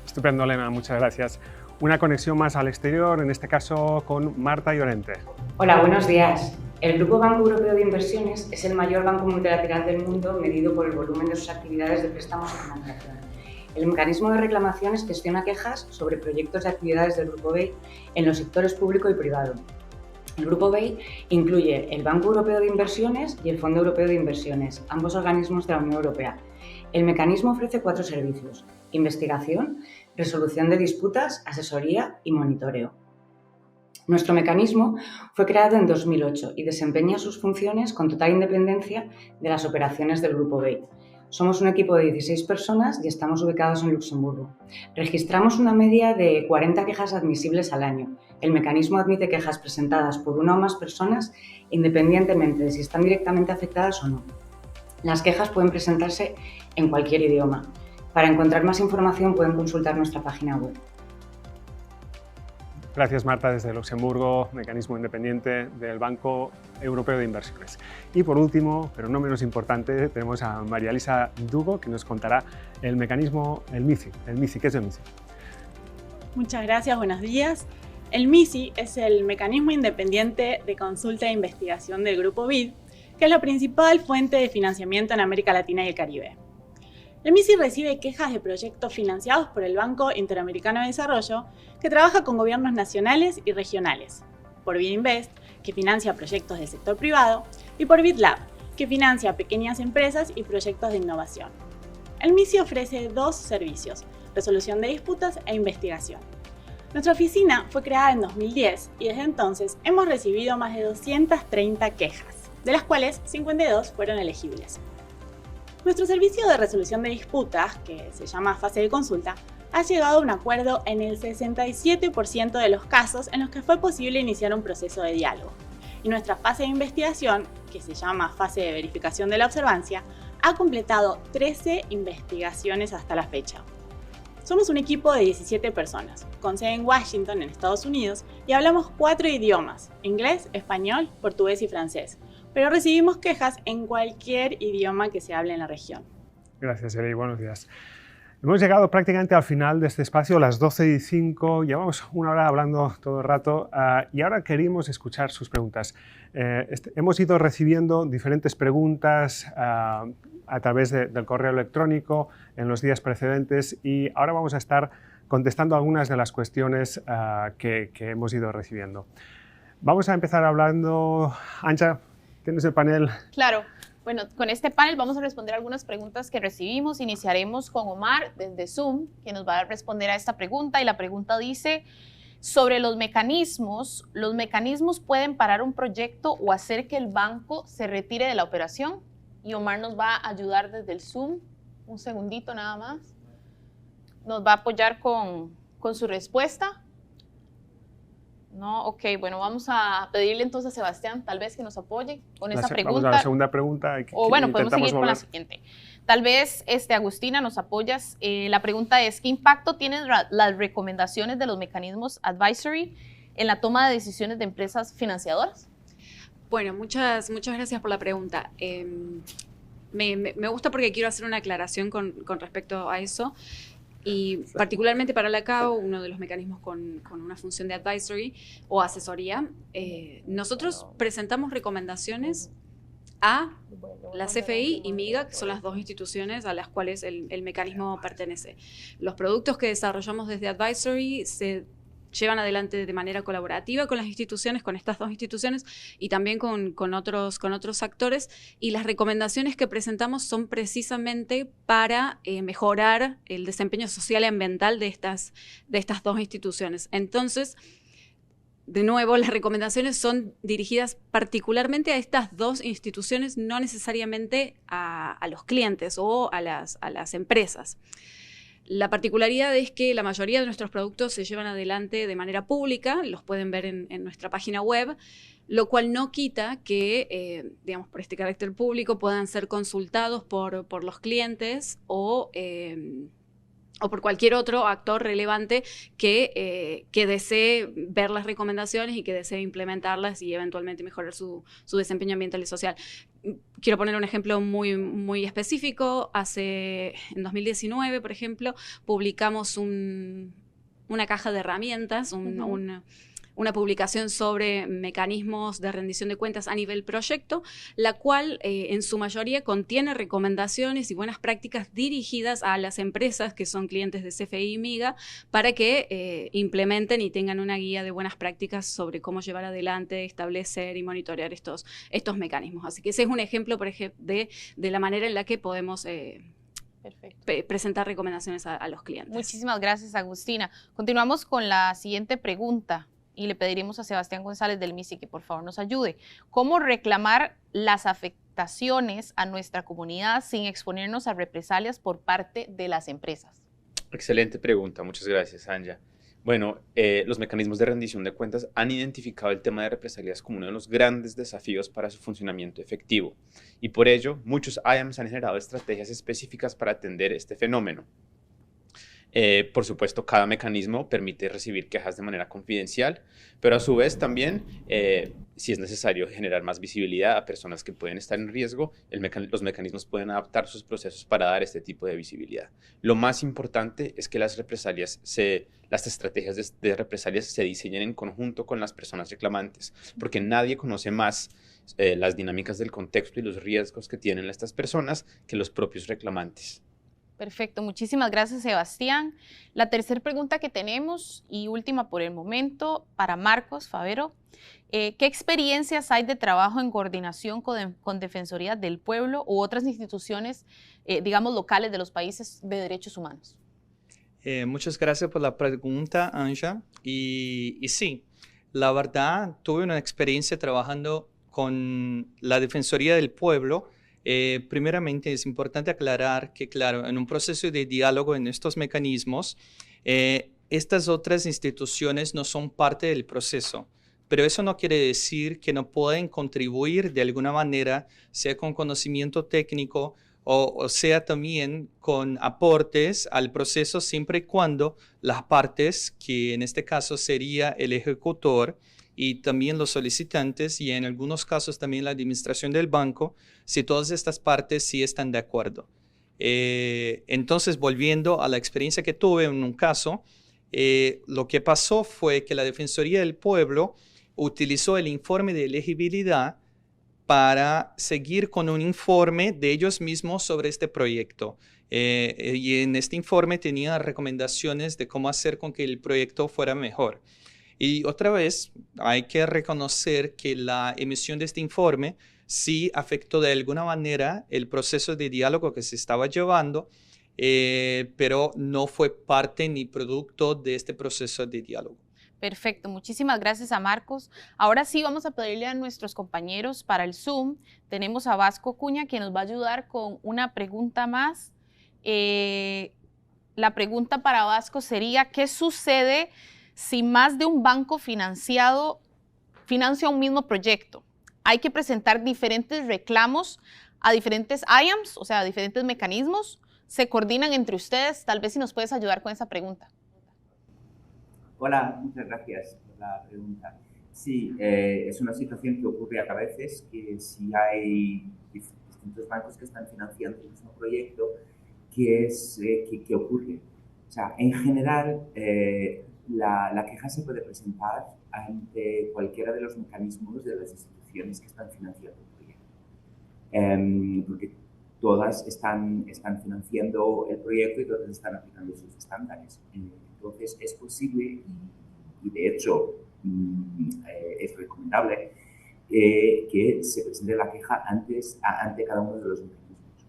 Estupendo, Elena, muchas gracias. Una conexión más al exterior, en este caso con Marta Llorente. Hola, buenos días. El Grupo Banco Europeo de Inversiones es el mayor banco multilateral del mundo medido por el volumen de sus actividades de préstamos y financiación. El mecanismo de reclamaciones gestiona quejas sobre proyectos y actividades del Grupo BEI en los sectores público y privado. El Grupo BEI incluye el Banco Europeo de Inversiones y el Fondo Europeo de Inversiones, ambos organismos de la Unión Europea. El mecanismo ofrece 4 servicios: investigación, resolución de disputas, asesoría y monitoreo. Nuestro mecanismo fue creado en 2008 y desempeña sus funciones con total independencia de las operaciones del Grupo BEI. Somos un equipo de 16 personas y estamos ubicados en Luxemburgo. Registramos una media de 40 quejas admisibles al año. El mecanismo admite quejas presentadas por una o más personas independientemente de si están directamente afectadas o no. Las quejas pueden presentarse en cualquier idioma. Para encontrar más información pueden consultar nuestra página web. Gracias, Marta, desde Luxemburgo, mecanismo independiente del Banco Europeo de Inversiones. Y por último, pero no menos importante, tenemos a María Elisa Dugo, que nos contará el mecanismo, el MICI. El MICI, ¿qué es el MICI? Muchas gracias, buenos días. El MICI es el mecanismo independiente de consulta e investigación del Grupo BID, que es la principal fuente de financiamiento en América Latina y el Caribe. El MICI recibe quejas de proyectos financiados por el Banco Interamericano de Desarrollo, que trabaja con gobiernos nacionales y regionales, por BidInvest, que financia proyectos del sector privado, y por BidLab, que financia pequeñas empresas y proyectos de innovación. El MICI ofrece 2 servicios: resolución de disputas e investigación. Nuestra oficina fue creada en 2010 y desde entonces hemos recibido más de 230 quejas, de las cuales 52 fueron elegibles. Nuestro servicio de resolución de disputas, que se llama fase de consulta, ha llegado a un acuerdo en el 67% de los casos en los que fue posible iniciar un proceso de diálogo. Y nuestra fase de investigación, que se llama fase de verificación de la observancia, ha completado 13 investigaciones hasta la fecha. Somos un equipo de 17 personas, con sede en Washington, en Estados Unidos, y hablamos 4 idiomas: inglés, español, portugués y francés. Pero recibimos quejas en cualquier idioma que se hable en la región. Gracias, Eli. Buenos días. Hemos llegado prácticamente al final de este espacio, las 12:05. Llevamos una hora hablando todo el rato y ahora queríamos escuchar sus preguntas. Hemos ido recibiendo diferentes preguntas a través del correo electrónico en los días precedentes y ahora vamos a estar contestando algunas de las cuestiones que hemos ido recibiendo. Vamos a empezar hablando. Anja, ¿tienes el panel? Claro. Bueno, con este panel vamos a responder algunas preguntas que recibimos. Iniciaremos con Omar desde Zoom, que nos va a responder a esta pregunta. Y la pregunta dice, sobre los mecanismos pueden parar un proyecto o hacer que el banco se retire de la operación. Y Omar nos va a ayudar desde el Zoom. Un segundito nada más. Nos va a apoyar con su respuesta. No, ok, bueno, vamos a pedirle entonces a Sebastián tal vez que nos apoye con esa pregunta. Vamos a la segunda pregunta. O bueno, podemos seguir con la siguiente. Tal vez, Agustina, nos apoyas. La pregunta es, ¿qué impacto tienen las recomendaciones de los mecanismos advisory en la toma de decisiones de empresas financiadoras? Bueno, muchas gracias por la pregunta. Me gusta porque quiero hacer una aclaración con respecto a eso. Y particularmente para la CAO, uno de los mecanismos con una función de advisory o asesoría, nosotros presentamos recomendaciones a la CFI y MIGA, que son las dos instituciones a las cuales el mecanismo pertenece. Los productos que desarrollamos desde advisory se llevan adelante de manera colaborativa con las instituciones, con estas dos instituciones y también con otros actores, y las recomendaciones que presentamos son precisamente para mejorar el desempeño social y ambiental de estas dos instituciones. Entonces, de nuevo, las recomendaciones son dirigidas particularmente a estas dos instituciones, no necesariamente a los clientes o a las empresas. La particularidad es que la mayoría de nuestros productos se llevan adelante de manera pública, los pueden ver en nuestra página web, lo cual no quita que, digamos, por este carácter público puedan ser consultados por los clientes o por cualquier otro actor relevante que desee ver las recomendaciones y que desee implementarlas y eventualmente mejorar su desempeño ambiental y social. Quiero poner un ejemplo muy específico. En 2019, por ejemplo, publicamos una caja de herramientas, una publicación sobre mecanismos de rendición de cuentas a nivel proyecto, la cual en su mayoría contiene recomendaciones y buenas prácticas dirigidas a las empresas que son clientes de CFI y MIGA para que implementen y tengan una guía de buenas prácticas sobre cómo llevar adelante, establecer y monitorear estos mecanismos. Así que ese es un ejemplo, por ejemplo, de la manera en la que podemos presentar recomendaciones a los clientes. Muchísimas gracias, Agustina. Continuamos con la siguiente pregunta. Y le pediremos a Sebastián González del MISI que por favor nos ayude. ¿Cómo reclamar las afectaciones a nuestra comunidad sin exponernos a represalias por parte de las empresas? Excelente pregunta, muchas gracias, Anja. Bueno, los mecanismos de rendición de cuentas han identificado el tema de represalias como uno de los grandes desafíos para su funcionamiento efectivo. Y por ello, muchos IAMs han generado estrategias específicas para atender este fenómeno. Por supuesto, cada mecanismo permite recibir quejas de manera confidencial, pero a su vez también, si es necesario generar más visibilidad a personas que pueden estar en riesgo, los mecanismos pueden adaptar sus procesos para dar este tipo de visibilidad. Lo más importante es que las estrategias de represalias se diseñen en conjunto con las personas reclamantes, porque nadie conoce más las dinámicas del contexto y los riesgos que tienen estas personas que los propios reclamantes. Perfecto, muchísimas gracias, Sebastián. La tercera pregunta que tenemos y última por el momento para Marcos Favero. ¿Qué experiencias hay de trabajo en coordinación con Defensoría del Pueblo u otras instituciones, digamos, locales de los países de derechos humanos? Muchas gracias por la pregunta, Anja. Y sí, la verdad, tuve una experiencia trabajando con la Defensoría del Pueblo. Primeramente, es importante aclarar que, claro, en un proceso de diálogo en estos mecanismos, estas otras instituciones no son parte del proceso, pero eso no quiere decir que no pueden contribuir de alguna manera, sea con conocimiento técnico o sea también con aportes al proceso siempre y cuando las partes, que en este caso sería el ejecutor y también los solicitantes y en algunos casos también la administración del banco, si todas estas partes sí están de acuerdo. Entonces, volviendo a la experiencia que tuve en un caso, lo que pasó fue que la Defensoría del Pueblo utilizó el informe de elegibilidad para seguir con un informe de ellos mismos sobre este proyecto. Y en este informe tenía recomendaciones de cómo hacer con que el proyecto fuera mejor. Y otra vez, hay que reconocer que la emisión de este informe sí afectó de alguna manera el proceso de diálogo que se estaba llevando, pero no fue parte ni producto de este proceso de diálogo. Perfecto, muchísimas gracias a Marcos. Ahora sí vamos a pedirle a nuestros compañeros para el Zoom. Tenemos a Vasco Cuña que nos va a ayudar con una pregunta más. La pregunta para Vasco sería, ¿qué sucede si más de un banco financia un mismo proyecto? ¿Hay que presentar diferentes reclamos a diferentes IAMs, o sea, a diferentes mecanismos? ¿Se coordinan entre ustedes? Tal vez si nos puedes ayudar con esa pregunta. Hola, muchas gracias por la pregunta. Sí, es una situación que ocurre a veces, que si hay distintos bancos que están financiando el mismo proyecto, ¿qué ocurre? O sea, en general, la queja se puede presentar ante cualquiera de los mecanismos de las instituciones que están financiando el proyecto. Porque todas están financiando el proyecto y todas están aplicando sus estándares. Entonces, es posible y de hecho es recomendable que se presente la queja ante cada uno de los mecanismos.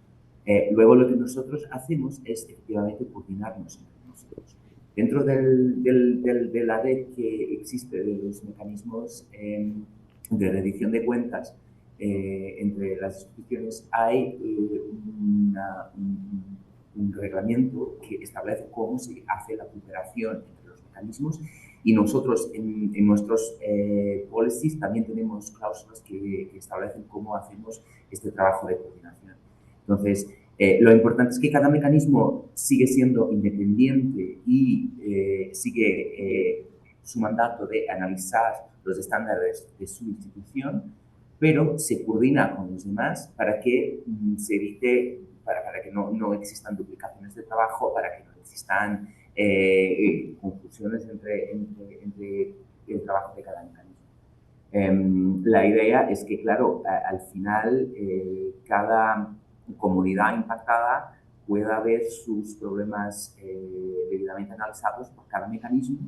Luego, lo que nosotros hacemos es efectivamente coordinarnos entre nosotros. Dentro de la red que existe de los mecanismos de rendición de cuentas entre las instituciones, hay un reglamento que establece cómo se hace la cooperación entre los mecanismos y nosotros en nuestros policies también tenemos cláusulas que establecen cómo hacemos este trabajo de coordinación. Entonces, lo importante es que cada mecanismo sigue siendo independiente y sigue su mandato de analizar los estándares de su institución, pero se coordina con los demás para que se evite, para que no existan duplicaciones de trabajo, para que no existan confusiones entre el trabajo de cada mecanismo. La idea es que, claro, al final cada comunidad impactada pueda ver sus problemas debidamente analizados por cada mecanismo.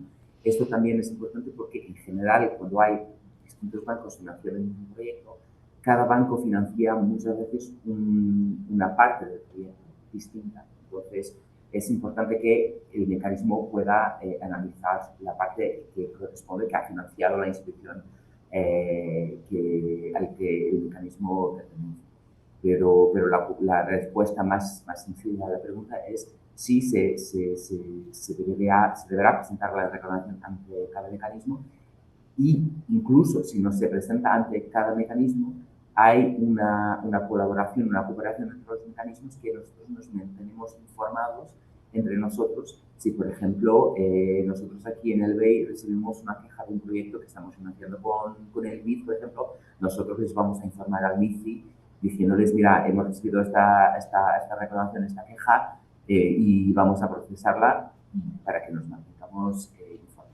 Esto también es importante porque, en general, cuando hay distintos bancos financiando un proyecto, cada banco financia muchas veces una parte del proyecto distinta. Entonces, es importante que el mecanismo pueda analizar la parte que corresponde, que ha financiado la institución al que el mecanismo pertenece. Pero la respuesta más sencilla a la pregunta es sí se deberá presentar la reclamación ante cada mecanismo, y incluso si no se presenta ante cada mecanismo, hay una colaboración, una cooperación entre los mecanismos que nosotros nos mantenemos informados entre nosotros. Si, por ejemplo, nosotros aquí en el BEI recibimos una queja de un proyecto que estamos financiando con el MIC, por ejemplo, nosotros les vamos a informar al MICI diciéndoles, mira, hemos recibido esta reclamación, esta queja, y vamos a procesarla para que nos mantengamos informados.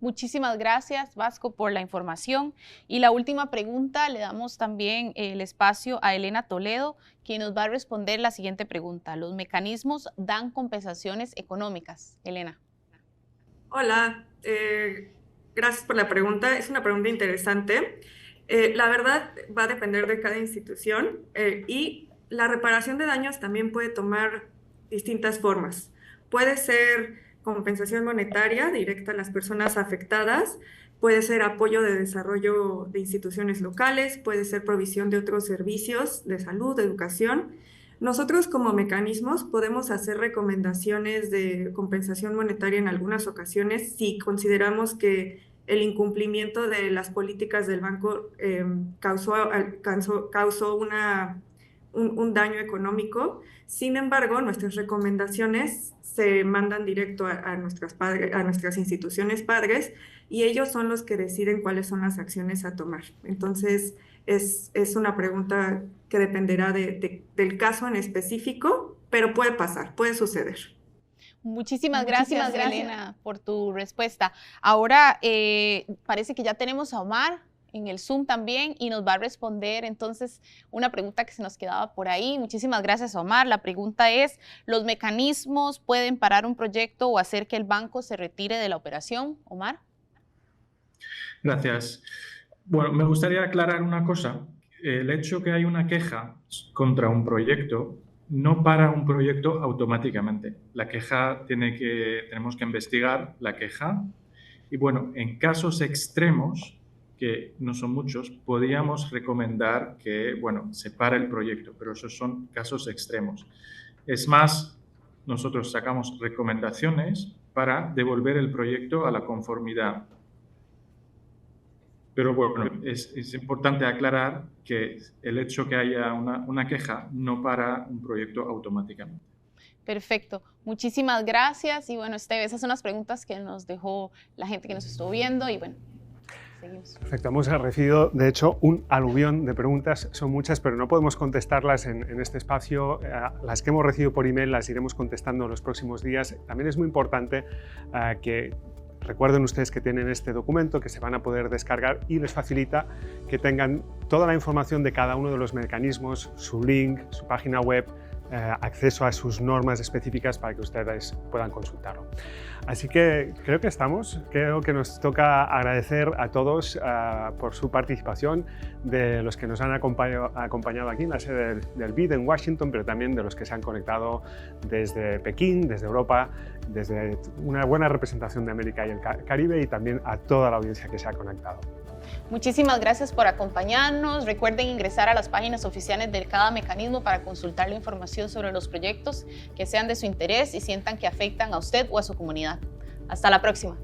Muchísimas gracias, Vasco, por la información. Y la última pregunta, le damos también el espacio a Elena Toledo, quien nos va a responder la siguiente pregunta. ¿Los mecanismos dan compensaciones económicas? Elena. Hola, gracias por la pregunta. Es una pregunta interesante. La verdad va a depender de cada institución y la reparación de daños también puede tomar distintas formas. Puede ser compensación monetaria directa a las personas afectadas, puede ser apoyo de desarrollo de instituciones locales, puede ser provisión de otros servicios de salud, de educación. Nosotros como mecanismos podemos hacer recomendaciones de compensación monetaria en algunas ocasiones si consideramos que el incumplimiento de las políticas del banco causó un daño económico. Sin embargo, nuestras recomendaciones se mandan directo a nuestras instituciones padres y ellos son los que deciden cuáles son las acciones a tomar. Entonces, es una pregunta que dependerá del caso en específico, pero puede pasar, puede suceder. Muchísimas gracias, Elena, por tu respuesta. Ahora parece que ya tenemos a Omar en el Zoom también y nos va a responder entonces una pregunta que se nos quedaba por ahí. Muchísimas gracias, Omar. La pregunta es, ¿los mecanismos pueden parar un proyecto o hacer que el banco se retire de la operación? Omar. Gracias. Bueno, me gustaría aclarar una cosa. El hecho que hay una queja contra un proyecto no para un proyecto automáticamente. La queja tenemos que investigar la queja y bueno, en casos extremos, que no son muchos, podríamos recomendar que, bueno, se pare el proyecto, pero esos son casos extremos. Es más, nosotros sacamos recomendaciones para devolver el proyecto a la conformidad. Pero bueno, es importante aclarar que el hecho que haya una queja no para un proyecto automáticamente. Perfecto. Muchísimas gracias. Y bueno, esas son las preguntas que nos dejó la gente que nos estuvo viendo y bueno, seguimos. Perfecto. Hemos recibido, de hecho, un aluvión de preguntas. Son muchas, pero no podemos contestarlas en este espacio. Las que hemos recibido por email las iremos contestando en los próximos días. También es muy importante que recuerden ustedes que tienen este documento que se van a poder descargar y les facilita que tengan toda la información de cada uno de los mecanismos, su link, su página web, acceso a sus normas específicas para que ustedes puedan consultarlo. Así que creo que nos toca agradecer a todos por su participación, de los que nos han acompañado aquí en la sede del BID en Washington, pero también de los que se han conectado desde Pekín, desde Europa, desde una buena representación de América y el Caribe y también a toda la audiencia que se ha conectado. Muchísimas gracias por acompañarnos. Recuerden ingresar a las páginas oficiales de cada mecanismo para consultar la información sobre los proyectos que sean de su interés y sientan que afectan a usted o a su comunidad. Hasta la próxima.